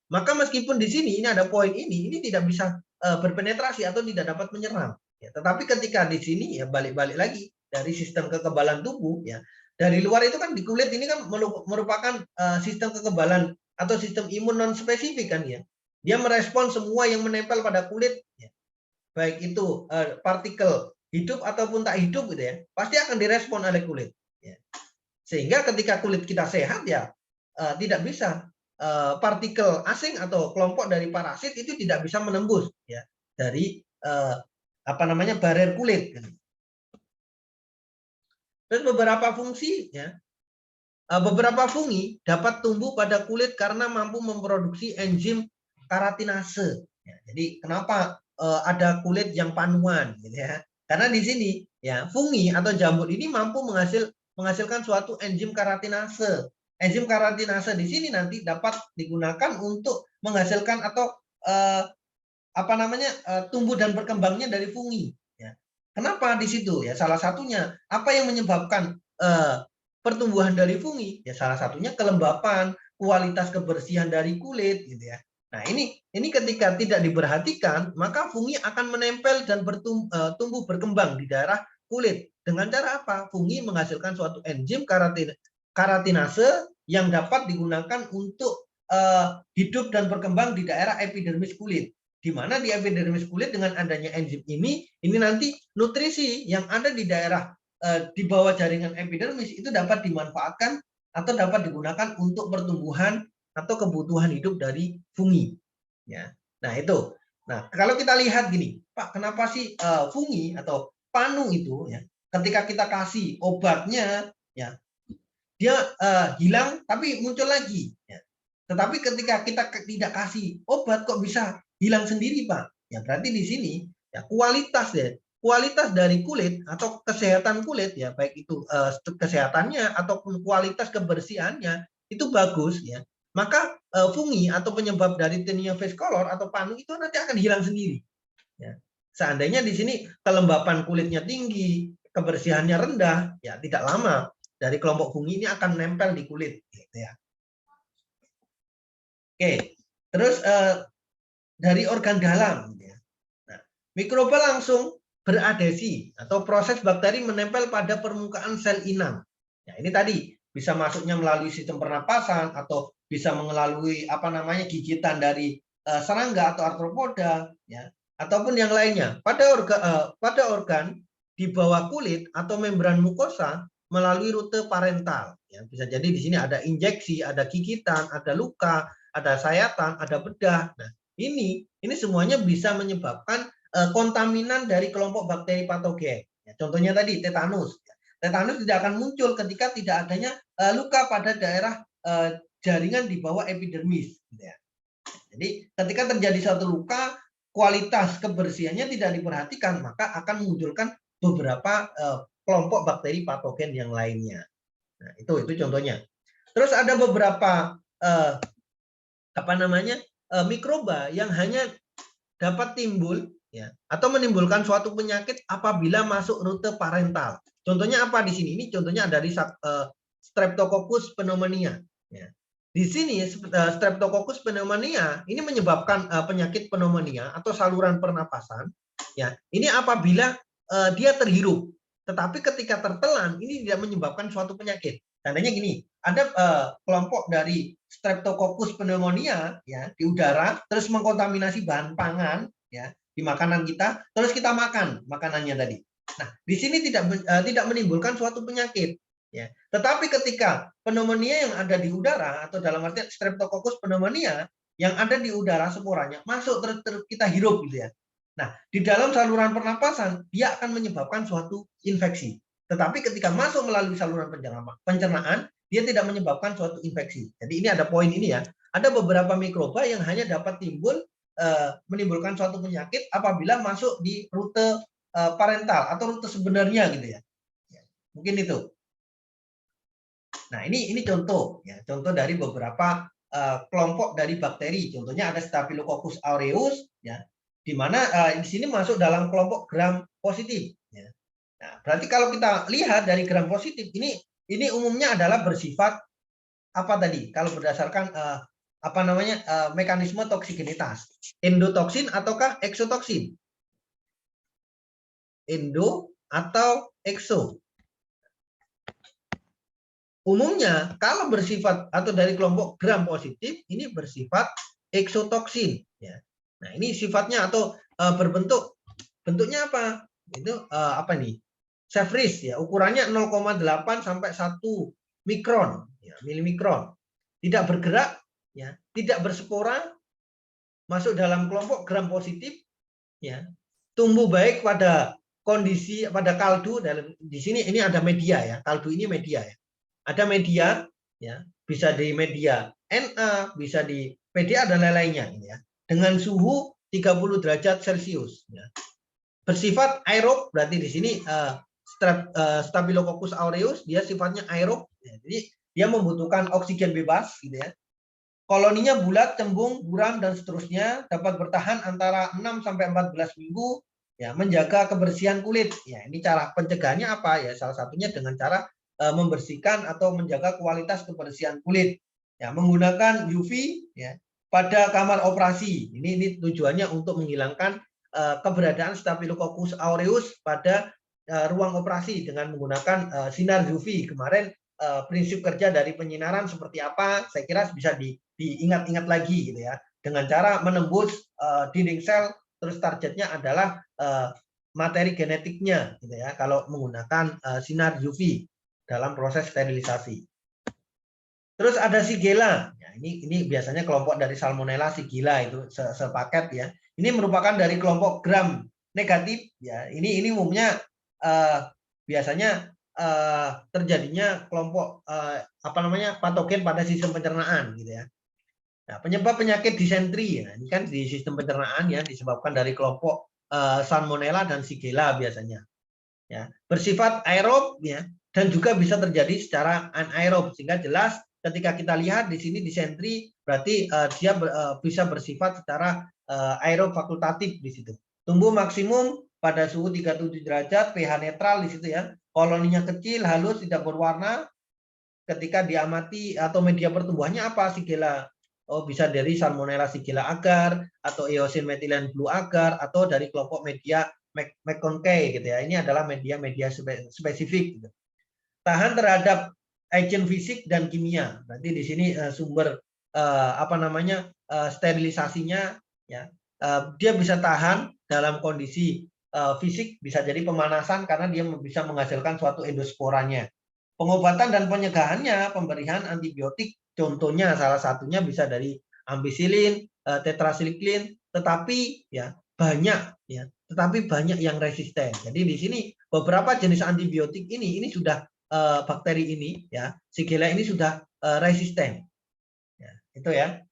maka meskipun di sini ini ada poin ini tidak bisa berpenetrasi atau tidak dapat menyerang. Ya, tetapi ketika di sini ya balik-balik lagi dari sistem kekebalan tubuh ya, dari luar itu kan di kulit ini kan merupakan sistem kekebalan atau sistem imun non spesifik kan ya. Dia merespon semua yang menempel pada kulit. Ya. baik itu partikel hidup ataupun tak hidup gitu ya, pasti akan direspon oleh kulit. Ya. Sehingga ketika kulit kita sehat ya tidak bisa partikel asing atau kelompok dari parasit itu tidak bisa menembus ya dari barrier kulit. Terus beberapa fungsi ya, beberapa fungi dapat tumbuh pada kulit karena mampu memproduksi enzim keratinase. Ya, jadi kenapa ada kulit yang panuan gitu ya? Karena di sini ya fungi atau jamur ini mampu menghasilkan suatu enzim keratinase. Enzim keratinase di sini nanti dapat digunakan untuk menghasilkan atau tumbuh dan berkembangnya dari fungi. Ya. Kenapa di situ? Ya salah satunya apa yang menyebabkan pertumbuhan dari fungi? Ya salah satunya kelembapan, kualitas kebersihan dari kulit, gitu ya. Nah ini ketika tidak diperhatikan, maka fungi akan menempel dan tumbuh berkembang di daerah kulit. Dengan cara apa? Fungi menghasilkan suatu enzim keratinase yang dapat digunakan untuk hidup dan berkembang di daerah epidermis kulit. Di mana di epidermis kulit dengan adanya enzim ini nanti nutrisi yang ada di daerah di bawah jaringan epidermis itu dapat dimanfaatkan atau dapat digunakan untuk pertumbuhan atau kebutuhan hidup dari fungi. Ya. Nah itu. Nah kalau kita lihat gini, Pak, kenapa sih fungi atau panu itu ya, ketika kita kasih obatnya ya dia hilang tapi muncul lagi. Ya. Tetapi ketika kita tidak kasih obat kok bisa hilang sendiri, Pak? Ya berarti di sini ya kualitas dari kulit atau kesehatan kulit ya baik itu kesehatannya ataupun kualitas kebersihannya itu bagus ya. Maka fungi atau penyebab dari tinea face color atau panu itu nanti akan hilang sendiri. Ya. Seandainya di sini kelembapan kulitnya tinggi, kebersihannya rendah, ya tidak lama dari kelompok fungi ini akan nempel di kulit. Gitu ya. Oke, terus dari organ dalam. Ya. Nah, mikroba langsung beradhesi atau proses bakteri menempel pada permukaan sel inang. Nah, ini tadi bisa masuknya melalui sistem pernapasan atau bisa melalui gigitan dari serangga atau arthropoda, ya, ataupun yang lainnya. Pada organ di bawah kulit atau membran mukosa melalui rute parental. Ya, bisa jadi di sini ada injeksi, ada gigitan, ada luka, ada sayatan, ada bedah. Nah, ini semuanya bisa menyebabkan kontaminan dari kelompok bakteri patogen. Ya, contohnya tadi tetanus. Tetanus tidak akan muncul ketika tidak adanya luka pada daerah jaringan di bawah epidermis. Ya. Jadi ketika terjadi suatu luka, kualitas kebersihannya tidak diperhatikan, maka akan memunculkan beberapa kelompok bakteri patogen yang lainnya. Nah, itu contohnya. Terus ada beberapa mikroba yang hanya dapat timbul ya atau menimbulkan suatu penyakit apabila masuk rute parental. Contohnya apa di sini? Ini contohnya dari Streptococcus pneumonia. Ya. Di sini Streptococcus pneumonia ini menyebabkan penyakit pneumonia atau saluran pernapasan. Ya, ini apabila dia terhirup, tetapi ketika tertelan ini tidak menyebabkan suatu penyakit. Tandanya gini, ada kelompok dari Streptococcus pneumonia ya di udara, terus mengkontaminasi bahan pangan ya di makanan kita, terus kita makan makanannya tadi. Nah, di sini tidak menimbulkan suatu penyakit ya. Tetapi ketika pneumonia yang ada di udara atau dalam arti Streptococcus pneumonia yang ada di udara sporanya masuk kita hirup gitu ya. Nah, di dalam saluran pernapasan dia akan menyebabkan suatu infeksi. Tetapi ketika masuk melalui saluran pencernaan, dia tidak menyebabkan suatu infeksi. Jadi ini ada poin ini ya. Ada beberapa mikroba yang hanya dapat timbul menimbulkan suatu penyakit apabila masuk di rute parental atau rute sebenarnya gitu ya. Mungkin itu. Nah, ini contoh ya, contoh dari beberapa kelompok dari bakteri. Contohnya ada Staphylococcus aureus ya, di mana di sini masuk dalam kelompok gram positif ya. Nah, berarti kalau kita lihat dari gram positif ini umumnya adalah bersifat apa tadi? Kalau berdasarkan mekanisme toksigenitas, endotoksin ataukah eksotoksin? Endo atau ekso? Umumnya kalau bersifat atau dari kelompok gram positif ini bersifat eksotoksin. Ya. Nah ini sifatnya atau berbentuk bentuknya apa? Itu apa nih? Saffris ya, ukurannya 0,8 sampai 1 mikron, ya, milimikron. Tidak bergerak, ya, tidak berspora, masuk dalam kelompok gram positif, ya. Tumbuh baik pada kondisi pada kaldu, dalam di sini ini ada media ya, kaldu ini media ya. Ada media ya, bisa di media Na, bisa di PDA dan lain-lainnya ya. Dengan suhu 30 derajat Celcius ya. Bersifat aerob, berarti di sini Staphylococcus aureus dia sifatnya aerob ya. Jadi dia membutuhkan oksigen bebas gitu ya. Koloninya bulat, cembung, buram, dan seterusnya, dapat bertahan antara 6 sampai 14 minggu, ya, menjaga kebersihan kulit. Ya, ini cara pencegahannya apa? Ya, salah satunya dengan cara membersihkan atau menjaga kualitas kebersihan kulit. Ya, menggunakan UV ya, pada kamar operasi. Ini tujuannya untuk menghilangkan keberadaan Staphylococcus aureus pada ruang operasi dengan menggunakan sinar UV. Kemarin prinsip kerja dari penyinaran seperti apa, saya kira bisa diingat-ingat lagi gitu ya, dengan cara menembus dinding sel, terus targetnya adalah materi genetiknya gitu ya, kalau menggunakan sinar UV dalam proses sterilisasi. Terus ada Shigella, ya, ini biasanya kelompok dari Salmonella Shigella, itu sepaket ya. Ini merupakan dari kelompok gram negatif ya. Ini umumnya biasanya terjadinya kelompok apa namanya, patogen pada sistem pencernaan gitu ya. Nah, penyebab penyakit disentri ya, ini kan di sistem pencernaan ya, disebabkan dari kelompok Salmonella dan Shigella biasanya. Ya, bersifat aerob ya, dan juga bisa terjadi secara anaerob, sehingga jelas ketika kita lihat di sini disentri berarti dia bisa bersifat secara aerob fakultatif di situ. Tumbuh maksimum pada suhu 37 derajat, pH netral di situ ya. Koloninya kecil, halus, tidak berwarna. Ketika diamati atau media pertumbuhannya apa? Shigella. Oh, bisa dari Salmonella Shigella agar, atau Eosin methylen blue agar, atau dari kelompok media McConkey gitu ya. Ini adalah media-media spesifik gitu. Tahan terhadap agent fisik dan kimia. Berarti di sini sumber apa namanya, sterilisasinya ya. Dia bisa tahan dalam kondisi fisik, bisa jadi pemanasan karena dia bisa menghasilkan suatu endosporanya. Pengobatan dan pencegahannya pemberian antibiotik, contohnya salah satunya bisa dari ampicillin, tetracycline, tetapi ya banyak yang resisten. Jadi di sini beberapa jenis antibiotik ini sudah bakteri ini ya, Shigella ini sudah resisten. Ya, itu ya.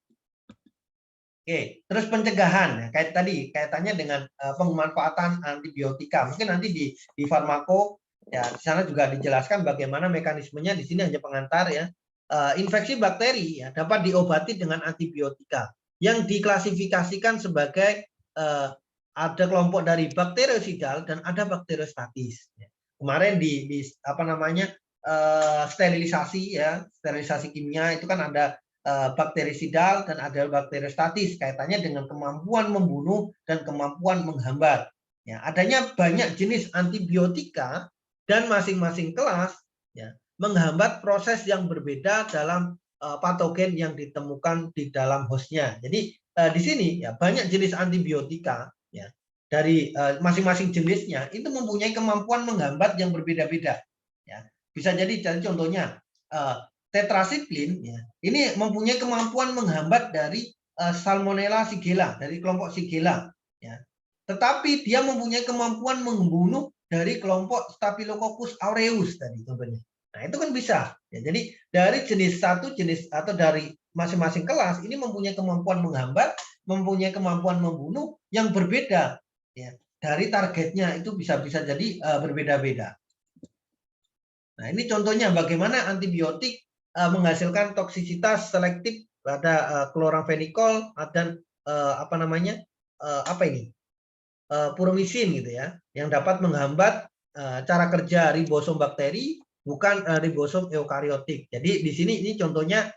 Oke, terus pencegahan ya, kaitannya dengan pemanfaatan antibiotika. Mungkin nanti di farmako ya, di sana juga dijelaskan bagaimana mekanismenya. Di sini hanya pengantar ya. Infeksi bakteri ya dapat diobati dengan antibiotika yang diklasifikasikan sebagai ada kelompok dari bakteriosidal dan ada bakteriostatis. Kemarin di apa namanya, sterilisasi ya, sterilisasi kimia itu kan ada bakterisidal dan ada bakteriostatis, kaitannya dengan kemampuan membunuh dan kemampuan menghambat. Ya, adanya banyak jenis antibiotika dan masing-masing kelas ya, menghambat proses yang berbeda dalam patogen yang ditemukan di dalam hostnya. Jadi di sini ya banyak jenis antibiotika ya, dari masing-masing jenisnya itu mempunyai kemampuan menghambat yang berbeda-beda. Ya, bisa jadi contohnya tetracycline ya, ini mempunyai kemampuan menghambat dari Salmonella Shigella, dari kelompok Shigella ya. Tetapi dia mempunyai kemampuan membunuh dari kelompok Staphylococcus aureus tadi contohnya. Nah, itu kan bisa ya. Jadi dari jenis satu jenis atau dari masing-masing kelas ini mempunyai kemampuan menghambat, mempunyai kemampuan membunuh yang berbeda ya. Dari targetnya itu bisa jadi berbeda-beda. Nah, ini contohnya bagaimana antibiotik menghasilkan toksisitas selektif pada chloramphenicol dan apa namanya, puromisin gitu ya, yang dapat menghambat cara kerja ribosom bakteri, bukan ribosom eukariotik. Jadi di sini ini contohnya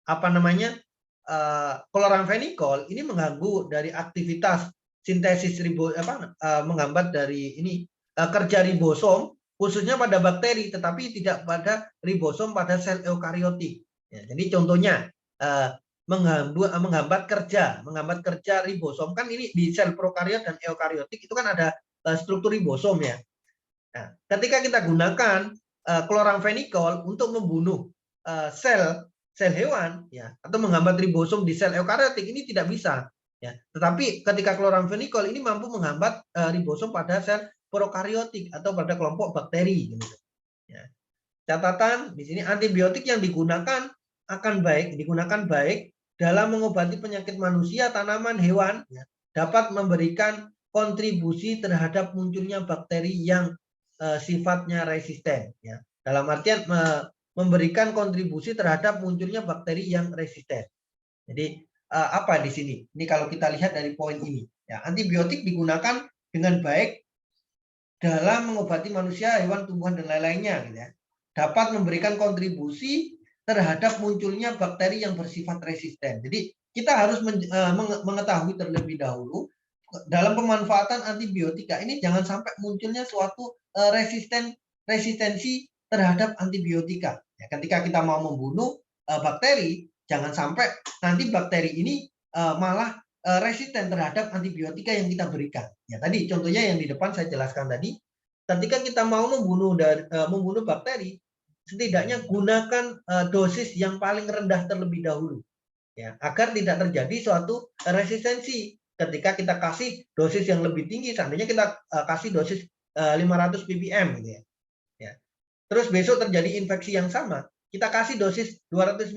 apa namanya, chloramphenicol ini mengganggu dari aktivitas sintesis menghambat dari ini kerja ribosom khususnya pada bakteri, tetapi tidak pada ribosom pada sel eukariotik. Ya, jadi contohnya menghambat kerja ribosom. Kan ini di sel prokariot dan eukariotik itu kan ada struktur ribosom ya. Nah, ketika kita gunakan kloramfenikol untuk membunuh sel hewan ya, atau menghambat ribosom di sel eukariotik, ini tidak bisa ya. Tetapi ketika kloramfenikol ini mampu menghambat ribosom pada sel prokariotik atau pada kelompok bakteri gitu. Ya. Catatan di sini, antibiotik yang digunakan digunakan baik dalam mengobati penyakit manusia, tanaman, hewan ya, dapat memberikan kontribusi terhadap munculnya bakteri yang sifatnya resisten ya. Dalam artian memberikan kontribusi terhadap munculnya bakteri yang resisten. Jadi apa di sini? Ini kalau kita lihat dari poin ini ya, antibiotik digunakan dengan baik dalam mengobati manusia, hewan, tumbuhan dan lain-lainnya gitu ya. Dapat memberikan kontribusi terhadap munculnya bakteri yang bersifat resisten. Jadi kita harus mengetahui terlebih dahulu dalam pemanfaatan antibiotika ini jangan sampai munculnya suatu resistensi terhadap antibiotika. Ya, ketika kita mau membunuh bakteri, jangan sampai nanti bakteri ini malah resisten terhadap antibiotika yang kita berikan. Ya, tadi contohnya yang di depan saya jelaskan tadi, ketika kita mau membunuh bakteri, setidaknya gunakan dosis yang paling rendah terlebih dahulu, ya, agar tidak terjadi suatu resistensi. Ketika kita kasih dosis yang lebih tinggi, seandainya kita kasih dosis 500 ppm, gitu ya. Ya. Terus besok terjadi infeksi yang sama, kita kasih dosis 250.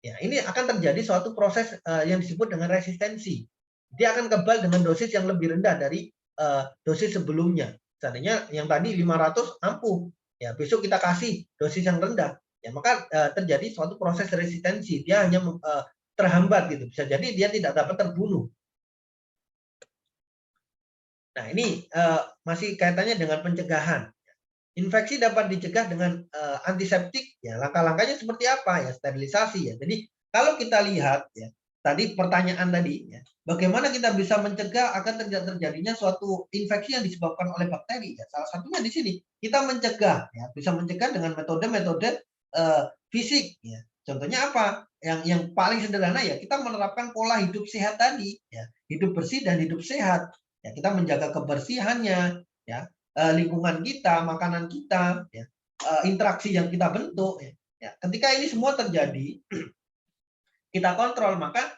Ya, ini akan terjadi suatu proses yang disebut dengan resistensi. Dia akan kebal dengan dosis yang lebih rendah dari dosis sebelumnya. Seandainya yang tadi 500 ampuh, ya besok kita kasih dosis yang rendah, ya maka terjadi suatu proses resistensi. Dia hanya terhambat gitu. Bisa jadi dia tidak dapat terbunuh. Nah, ini masih kaitannya dengan pencegahan. Infeksi dapat dicegah dengan antiseptik, ya langkah-langkahnya seperti apa ya, sterilisasi ya. Jadi kalau kita lihat ya, tadi pertanyaan tadi ya, bagaimana kita bisa mencegah agar tidak terjadinya suatu infeksi yang disebabkan oleh bakteri ya. Salah satunya di sini kita mencegah ya, bisa mencegah dengan metode-metode fisik ya. Contohnya apa? Yang paling sederhana ya, kita menerapkan pola hidup sehat tadi ya, hidup bersih dan hidup sehat. Ya, kita menjaga kebersihannya ya, lingkungan kita, makanan kita, ya, interaksi yang kita bentuk. Ya. Ketika ini semua terjadi, kita kontrol, maka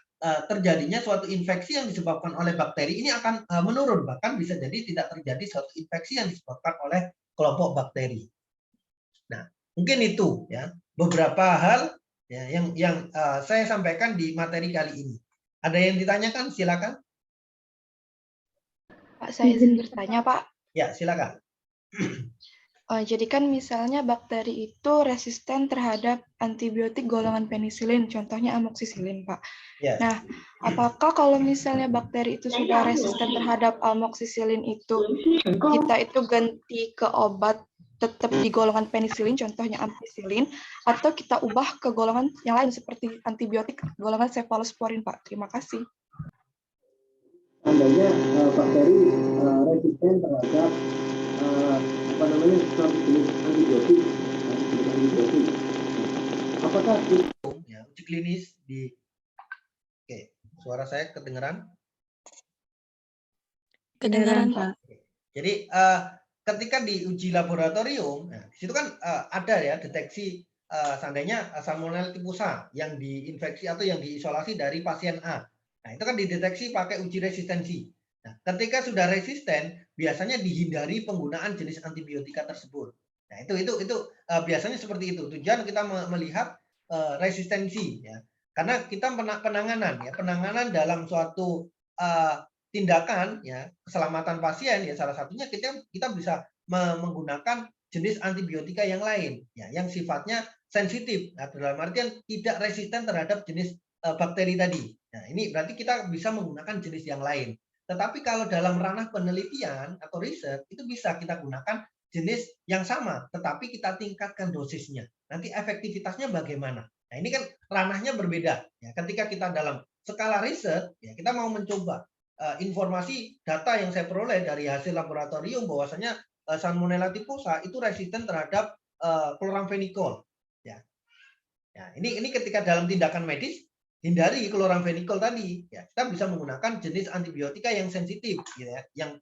terjadinya suatu infeksi yang disebabkan oleh bakteri ini akan menurun. Bahkan bisa jadi tidak terjadi suatu infeksi yang disebabkan oleh kelompok bakteri. Nah, mungkin itu ya beberapa hal ya, yang saya sampaikan di materi kali ini. Ada yang ditanyakan? Silakan. Pak, saya izin bertanya, Pak. Ya, silakan. Jadi kan misalnya bakteri itu resisten terhadap antibiotik golongan penisilin, contohnya amoksisilin, Pak. Yes. Nah, apakah kalau misalnya bakteri itu sudah resisten terhadap amoksisilin itu, kita itu ganti ke obat tetap di golongan penisilin, contohnya ampicillin, atau kita ubah ke golongan yang lain seperti antibiotik golongan cephalosporin, Pak? Terima kasih. Seandainya bakteri resisten terhadap suatu jenis antibiotik, apakah ya, uji klinis di Oke, suara saya kedengeran? Kedengaran, Pak. Jadi ketika di uji laboratorium, nah, di situ kan ada ya deteksi seandainya Salmonella typhosa yang diinfeksi atau yang diisolasi dari pasien A. Nah, itu kan dideteksi pakai uji resistensi. Nah, ketika sudah resisten, biasanya dihindari penggunaan jenis antibiotika tersebut. Nah, itu biasanya seperti itu. Tujuan kita melihat resistensi, ya. Karena kita penanganan dalam suatu tindakan, ya, keselamatan pasien, ya, salah satunya kita bisa menggunakan jenis antibiotika yang lain, ya, yang sifatnya sensitif. Nah, dalam artian tidak resisten terhadap jenis bakteri tadi. Nah, ini berarti kita bisa menggunakan jenis yang lain. Tetapi kalau dalam ranah penelitian atau riset, itu bisa kita gunakan jenis yang sama, tetapi kita tingkatkan dosisnya. Nanti efektivitasnya bagaimana? Nah, ini kan ranahnya berbeda. Ya, ketika kita dalam skala riset, ya, kita mau mencoba informasi data yang saya peroleh dari hasil laboratorium bahwasanya Salmonella typhosa itu resisten terhadap kloramfenikol. Ya. Ya, ini ketika dalam tindakan medis hindari kloramfenikol tadi. Ya, kita bisa menggunakan jenis antibiotika yang sensitif, gitu ya, yang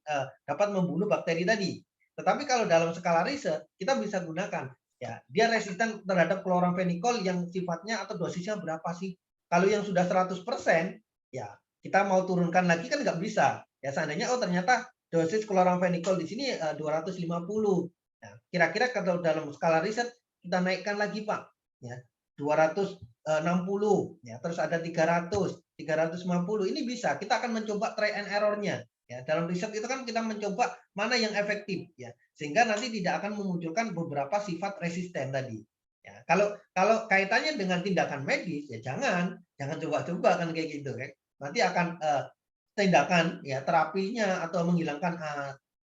dapat membunuh bakteri tadi. Tetapi kalau dalam skala riset kita bisa gunakan, ya, dia resisten terhadap kloramfenikol yang sifatnya atau dosisnya berapa sih? Kalau yang sudah 100%, ya kita mau turunkan lagi kan nggak bisa. Ya seandainya oh ternyata dosis kloramfenikol di sini 250. Nah, kira-kira kalau dalam skala riset kita naikkan lagi Pak, ya 260, ya terus ada 300, 350. Ini bisa. Kita akan mencoba try and error-nya. Ya, dalam riset itu kan kita mencoba mana yang efektif, ya, sehingga nanti tidak akan memunculkan beberapa sifat resisten tadi. Ya, kalau kaitannya dengan tindakan medis, ya jangan coba-coba kan kayak gitu, kan. Nanti akan tindakan ya terapinya atau menghilangkan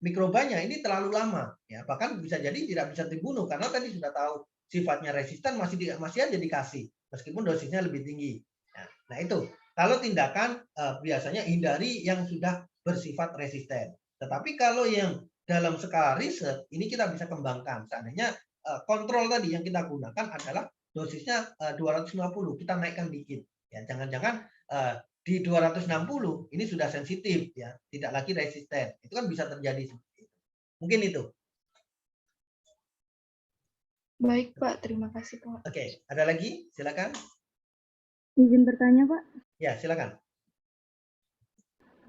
mikrobanya ini terlalu lama, ya bahkan bisa jadi tidak bisa dibunuh karena tadi sudah tahu sifatnya resisten masih aja dikasih meskipun dosisnya lebih tinggi. Nah itu kalau tindakan biasanya hindari yang sudah bersifat resisten. Tetapi kalau yang dalam skala riset ini kita bisa kembangkan. Seandainya kontrol tadi yang kita gunakan adalah dosisnya 250, kita naikkan dikit. Ya jangan-jangan di 260 ini sudah sensitif, ya tidak lagi resisten. Itu kan bisa terjadi seperti itu. Mungkin itu. Baik Pak, terima kasih Pak. Oke, ada lagi? Silakan. Izin bertanya Pak. Ya, silakan.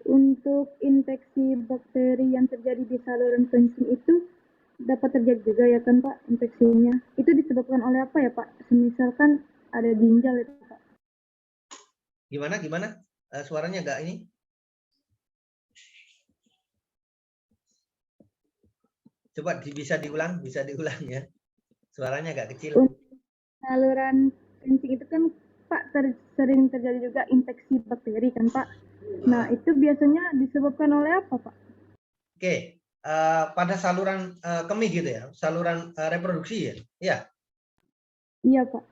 Untuk infeksi bakteri yang terjadi di saluran kencing itu dapat terjadi juga ya kan Pak infeksinya? Itu disebabkan oleh apa ya Pak? Misalkan ada ginjal itu Pak. Gimana? Suaranya enggak ini? Coba bisa diulang ya. Suaranya agak kecil. Saluran kencing itu kan Pak sering terjadi juga infeksi bakteri kan Pak. Nah, itu biasanya disebabkan oleh apa Pak? Oke, pada saluran kemih gitu ya, saluran reproduksi ya? Ya. Iya Pak.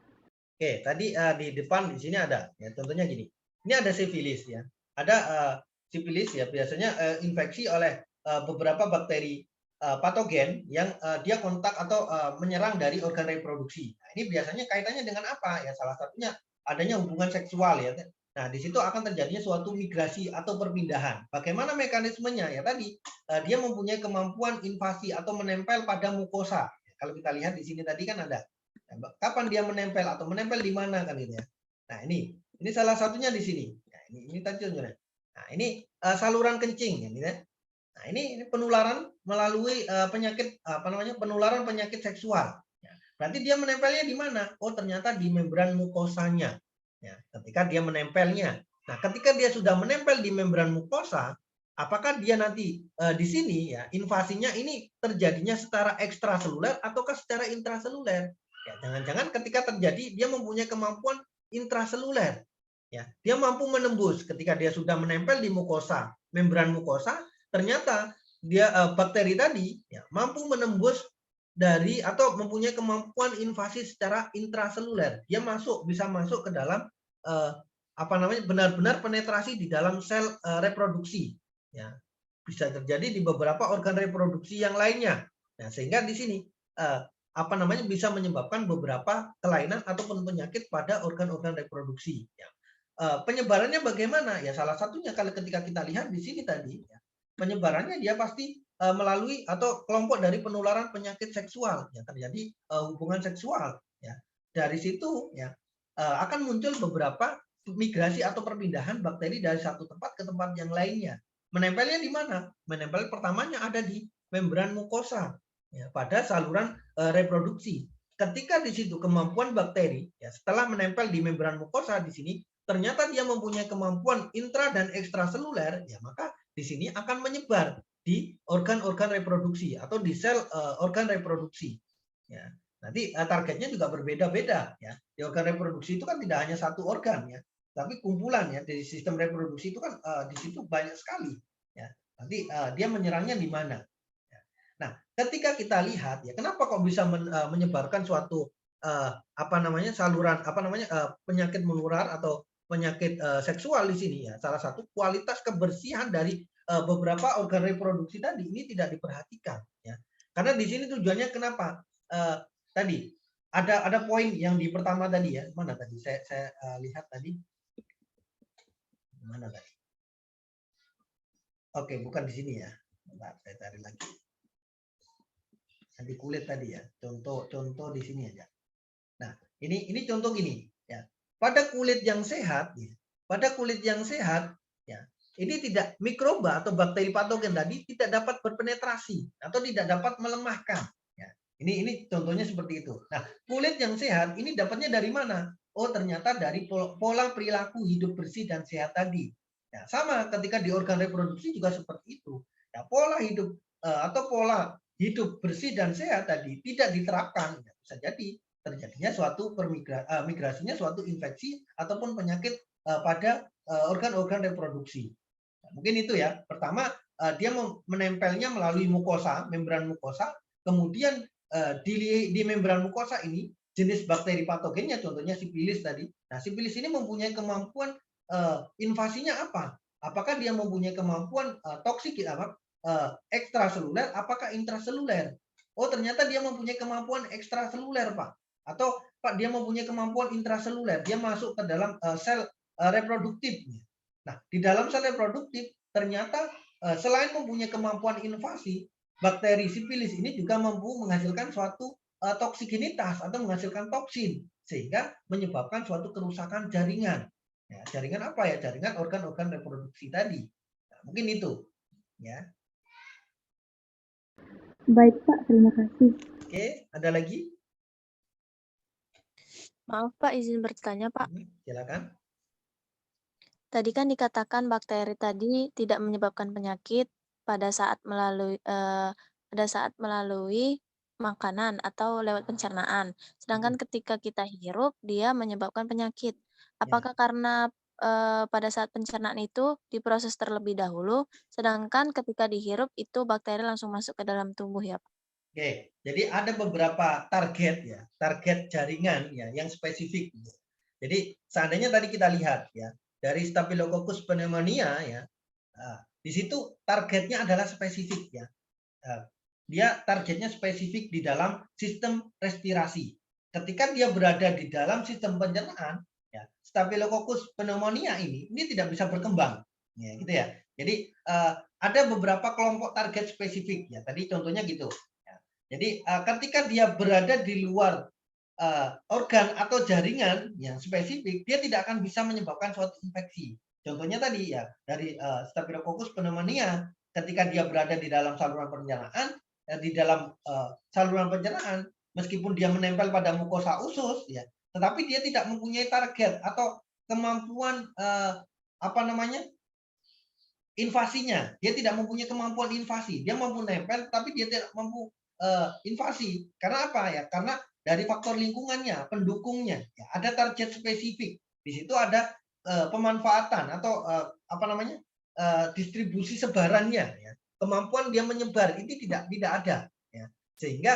Oke, tadi di depan di sini ada, ya contohnya gini. Ini ada sifilis ya, ada sifilis ya biasanya infeksi oleh beberapa bakteri patogen yang dia kontak atau menyerang dari organ reproduksi. Nah, ini biasanya kaitannya dengan apa? Ya salah satunya adanya hubungan seksual ya. Nah, di situ akan terjadinya suatu migrasi atau perpindahan. Bagaimana mekanismenya? Ya tadi dia mempunyai kemampuan invasi atau menempel pada mukosa. Kalau kita lihat di sini tadi kan ada. Kapan dia menempel atau menempel di mana kan gitu ya. Nah, ini salah satunya di sini. Nah, ini tadi contohnya. Nah, ini saluran kencing ya. Nah, ini penularan melalui penyakit penularan penyakit seksual. Ya, berarti dia menempelnya di mana? Oh, ternyata di membran mukosanya. Ya, ketika dia menempelnya. Nah, ketika dia sudah menempel di membran mukosa, apakah dia nanti di sini ya invasinya ini terjadinya secara ekstraseluler ataukah secara intraseluler? Ya, jangan-jangan ketika terjadi dia mempunyai kemampuan intraseluler. Ya, dia mampu menembus ketika dia sudah menempel di mukosa, membran mukosa, ternyata dia bakteri tadi ya, mampu menembus dari atau mempunyai kemampuan invasi secara intraseluler. Dia bisa masuk ke dalam benar-benar penetrasi di dalam sel reproduksi. Ya, bisa terjadi di beberapa organ reproduksi yang lainnya. Nah, sehingga di sini bisa menyebabkan beberapa kelainan ataupun penyakit pada organ-organ reproduksi. Ya. Penyebarannya bagaimana? Ya salah satunya kalau ketika kita lihat di sini tadi, ya, penyebarannya dia pasti melalui atau kelompok dari penularan penyakit seksual yang terjadi hubungan seksual. Ya. Dari situ ya akan muncul beberapa migrasi atau perpindahan bakteri dari satu tempat ke tempat yang lainnya. Menempelnya di mana? Menempel pertamanya ada di membran mukosa. Ya, pada saluran reproduksi. Ketika di situ kemampuan bakteri, ya, setelah menempel di membran mukosa di sini, ternyata dia mempunyai kemampuan intra dan ekstraseluler, ya maka di sini akan menyebar di organ-organ reproduksi atau di sel organ reproduksi. Ya, nanti targetnya juga berbeda-beda. Ya, di organ reproduksi itu kan tidak hanya satu organ ya, tapi kumpulan ya dari sistem reproduksi itu kan di situ banyak sekali. Ya, nanti dia menyerangnya di mana? Nah, ketika kita lihat ya, kenapa kok bisa menyebarkan suatu saluran penyakit menular atau penyakit seksual di sini ya. Salah satu kualitas kebersihan dari beberapa organ reproduksi tadi ini tidak diperhatikan ya. Karena di sini tujuannya kenapa? Tadi ada poin yang di pertama tadi ya. Mana tadi? Saya lihat tadi. Mana tadi? Oke, bukan di sini ya. Bentar, saya cari lagi. Di kulit tadi ya. Contoh di sini aja. Nah, ini contoh gini ya. Pada kulit yang sehat ya. Pada kulit yang sehat ya. Ini tidak mikroba atau bakteri patogen tadi tidak dapat berpenetrasi atau tidak dapat melemahkan ya. Ini contohnya seperti itu. Nah, kulit yang sehat ini dapatnya dari mana? Oh, ternyata dari pola perilaku hidup bersih dan sehat tadi. Ya, sama ketika di organ reproduksi juga seperti itu. Ya, pola hidup atau pola hidup bersih dan sehat tadi tidak diterapkan. Ya, bisa jadi terjadinya suatu migrasinya suatu infeksi ataupun penyakit pada organ-organ reproduksi. Nah, mungkin itu ya. Pertama, dia menempelnya melalui mukosa, membran mukosa. Kemudian di membran mukosa ini jenis bakteri patogennya, contohnya sipilis tadi. Nah, sipilis ini mempunyai kemampuan invasinya apa? Apakah dia mempunyai kemampuan toksik ekstraseluler? Apakah intraseluler? Oh, ternyata dia mempunyai kemampuan ekstraseluler, Pak. Atau Pak, dia mempunyai kemampuan intraseluler. Dia masuk ke dalam sel reproduktif. Nah, di dalam sel reproduktif ternyata selain mempunyai kemampuan invasi, bakteri sipilis ini juga mampu menghasilkan suatu toksigenitas atau menghasilkan toksin sehingga menyebabkan suatu kerusakan jaringan. Ya, jaringan apa ya? Jaringan organ-organ reproduksi tadi. Nah, mungkin itu. Ya. Baik Pak, terima kasih. Oke, ada lagi? Maaf Pak, izin bertanya Pak. Silakan. Tadi kan dikatakan bakteri tadi tidak menyebabkan penyakit pada saat melalui makanan atau lewat pencernaan. Sedangkan ketika kita hirup, dia menyebabkan penyakit. Apakah karena pada saat pencernaan itu diproses terlebih dahulu, sedangkan ketika dihirup itu bakteri langsung masuk ke dalam tubuh ya Pak? Oke, jadi ada beberapa target ya, target jaringan ya yang spesifik. Jadi seandainya tadi kita lihat ya, dari Staphylococcus pneumonia ya, di situ targetnya adalah spesifik ya. Dia targetnya spesifik di dalam sistem respirasi. Ketika dia berada di dalam sistem pencernaan, ya, Staphylococcus pneumonia ini tidak bisa berkembang, ya gitu ya. Jadi ada beberapa kelompok target spesifik ya. Tadi contohnya gitu. Ya. Jadi ketika dia berada di luar organ atau jaringan yang spesifik, dia tidak akan bisa menyebabkan suatu infeksi. Contohnya tadi ya, dari Staphylococcus pneumonia, ketika dia berada di dalam saluran pencernaan, meskipun dia menempel pada mukosa usus, ya, tetapi dia tidak mempunyai target atau kemampuan invasinya. Dia tidak mempunyai kemampuan invasi. Dia mampu nempel, tapi dia tidak mampu invasi. Karena apa ya? Karena dari faktor lingkungannya, pendukungnya, ya, ada target spesifik. Di situ ada pemanfaatan atau distribusi sebarannya, ya. Kemampuan dia menyebar ini tidak ada, ya. Sehingga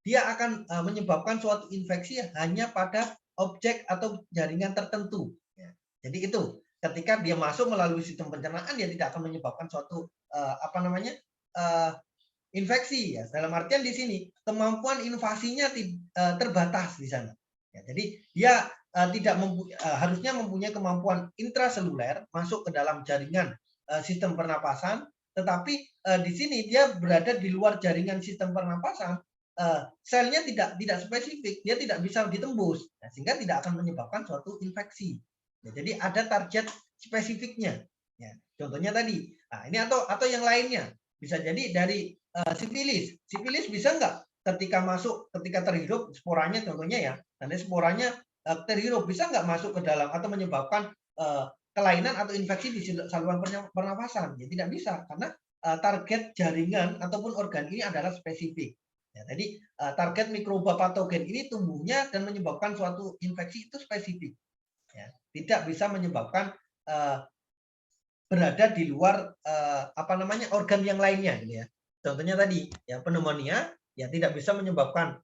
dia akan menyebabkan suatu infeksi hanya pada objek atau jaringan tertentu, ya. Jadi itu ketika dia masuk melalui sistem pencernaan, dia tidak akan menyebabkan suatu infeksi ya. Dalam artian di sini kemampuan invasinya terbatas di sana. Ya, jadi dia harusnya mempunyai kemampuan intraseluler masuk ke dalam jaringan sistem pernapasan, tetapi di sini dia berada di luar jaringan sistem pernapasan, selnya tidak spesifik, dia tidak bisa ditembus, nah, sehingga tidak akan menyebabkan suatu infeksi. Ya, jadi ada target spesifiknya. Ya, contohnya tadi. Nah, ini atau yang lainnya bisa jadi dari sipilis. Sipilis bisa nggak ketika terhirup sporanya, contohnya ya, nanti sporanya terhirup, bisa nggak masuk ke dalam atau menyebabkan kelainan atau infeksi di saluran pernafasan? Ya tidak bisa, karena target jaringan ataupun organ ini adalah spesifik. Ya, tadi target mikroba patogen ini tumbuhnya dan menyebabkan suatu infeksi itu spesifik. Ya, tidak bisa menyebabkan berada di luar organ yang lainnya, gitu ya. Contohnya tadi ya, pneumonia ya tidak bisa menyebabkan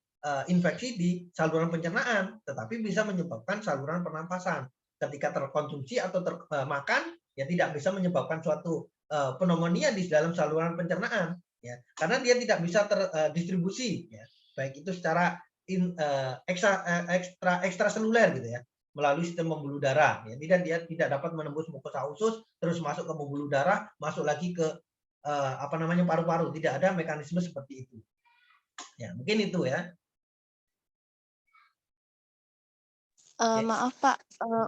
infeksi di saluran pencernaan, tetapi bisa menyebabkan saluran pernapasan. Ketika terkonsumsi atau termakan ya tidak bisa menyebabkan suatu pneumonia di dalam saluran pencernaan, ya, karena dia tidak bisa terdistribusi, ya, baik itu secara ekstraseluler gitu ya. melalui sistem pembuluh darah. Ya, dia tidak dapat menembus mukosa usus, terus masuk ke pembuluh darah, masuk lagi ke paru-paru. Tidak ada mekanisme seperti itu. Ya, mungkin itu ya. Maaf Pak,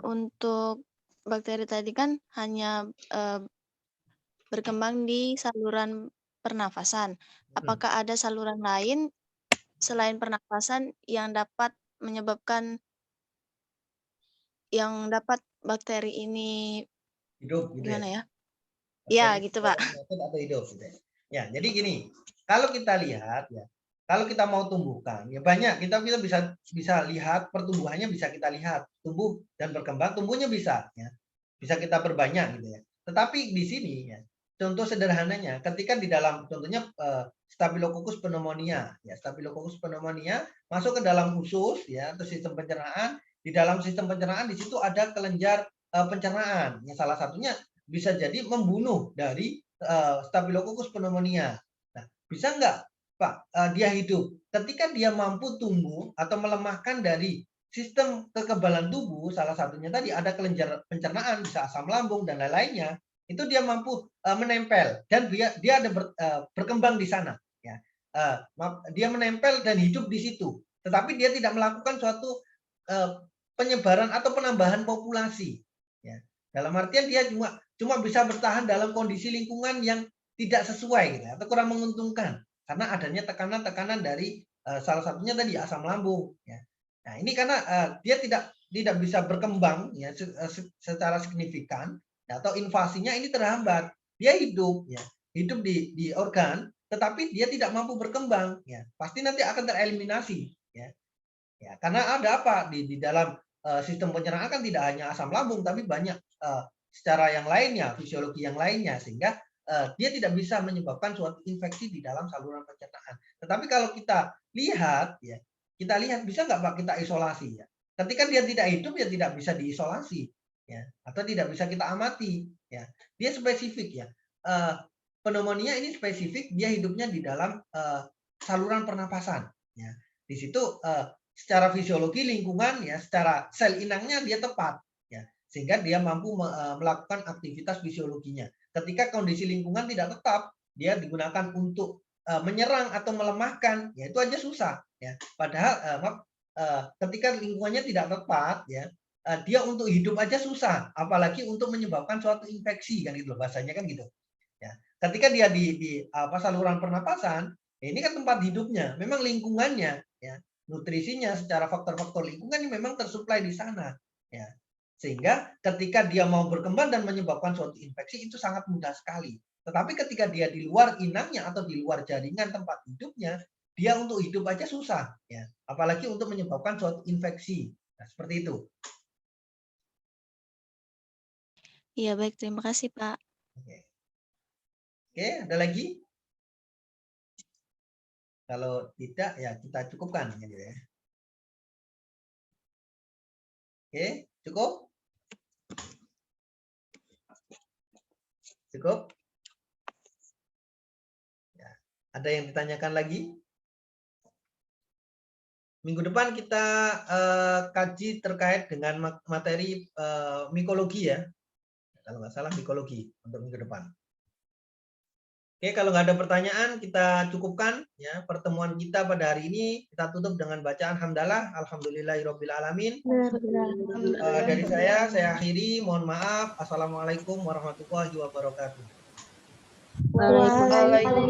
untuk bakteri tadi kan hanya berkembang di saluran pernafasan. Apakah ada saluran lain selain pernafasan yang dapat menyebabkan bakteri ini hidup gitu gimana ya? Bakteri Ya, gitu Pak. atau hidup gitu ya. Ya, jadi gini, kalau kita lihat ya, kalau kita mau tumbuhkan, ya banyak kita bisa lihat pertumbuhannya, bisa kita lihat tumbuh dan berkembang, tumbuhnya bisa ya. Bisa kita perbanyak gitu ya. Tetapi di sini ya, contoh sederhananya ketika di dalam contohnya Staphylococcus pneumonia ya, Staphylococcus pneumonia masuk ke dalam usus ya atau sistem pencernaan. Di dalam sistem pencernaan di situ ada kelenjar pencernaan. Yang salah satunya bisa jadi membunuh dari Staphylococcus pneumonia. Nah, bisa nggak Pak dia hidup? Ketika dia mampu tumbuh atau melemahkan dari sistem kekebalan tubuh, salah satunya tadi ada kelenjar pencernaan, bisa asam lambung dan lain-lainnya, itu dia mampu menempel dan dia ada berkembang di sana. Ya. Dia menempel dan hidup di situ. Tetapi dia tidak melakukan suatu penyebaran atau penambahan populasi. Ya. Dalam artian dia cuma bisa bertahan dalam kondisi lingkungan yang tidak sesuai gitu, atau kurang menguntungkan karena adanya tekanan-tekanan dari salah satunya tadi asam lambung. Ya. Nah ini karena dia tidak bisa berkembang ya secara signifikan ya, atau invasinya ini terhambat. Dia hidup ya, hidup di organ, tetapi dia tidak mampu berkembang ya, pasti nanti akan tereliminasi ya. Ya karena ada apa di dalam sistem pencernaan kan tidak hanya asam lambung tapi banyak secara yang lainnya, fisiologi yang lainnya, sehingga dia tidak bisa menyebabkan suatu infeksi di dalam saluran pencernaan. Tetapi kalau kita lihat ya, bisa nggak Pak kita isolasi ya. Ketika dia tidak hidup ya tidak bisa diisolasi ya, atau tidak bisa kita amati ya. Dia spesifik ya. Pneumonia ini spesifik, dia hidupnya di dalam saluran pernapasan ya. Di situ secara fisiologi lingkungan ya, secara sel inangnya dia tepat ya, sehingga dia mampu melakukan aktivitas fisiologinya. Ketika kondisi lingkungan tidak tetap, dia digunakan untuk menyerang atau melemahkan, ya itu aja susah ya. Padahal ketika lingkungannya tidak tepat ya, dia untuk hidup aja susah, apalagi untuk menyebabkan suatu infeksi kan gitu bahasanya kan gitu. Ya. Ketika dia di saluran pernapasan, ya ini kan tempat hidupnya, memang lingkungannya ya, nutrisinya secara faktor-faktor lingkungan ini memang tersuplai di sana ya. Sehingga ketika dia mau berkembang dan menyebabkan suatu infeksi itu sangat mudah sekali. Tetapi ketika dia di luar inangnya atau di luar jaringan tempat hidupnya, dia untuk hidup aja susah ya, apalagi untuk menyebabkan suatu infeksi. Nah, seperti itu. Iya, baik, terima kasih Pak. Oke, ada lagi? Kalau tidak ya kita cukupkan gitu ya. Oke, cukup? Cukup? Ya. Ada yang ditanyakan lagi? Minggu depan kita kaji terkait dengan materi mikologi ya. Kalau nggak salah mikologi untuk minggu depan. Oke, kalau nggak ada pertanyaan kita cukupkan ya pertemuan kita pada hari ini. Kita tutup dengan bacaan hamdalah, alhamdulillahirabbil alamin. Dari saya akhiri, mohon maaf. Assalamualaikum warahmatullahi wabarakatuh. Waalaikumsalam.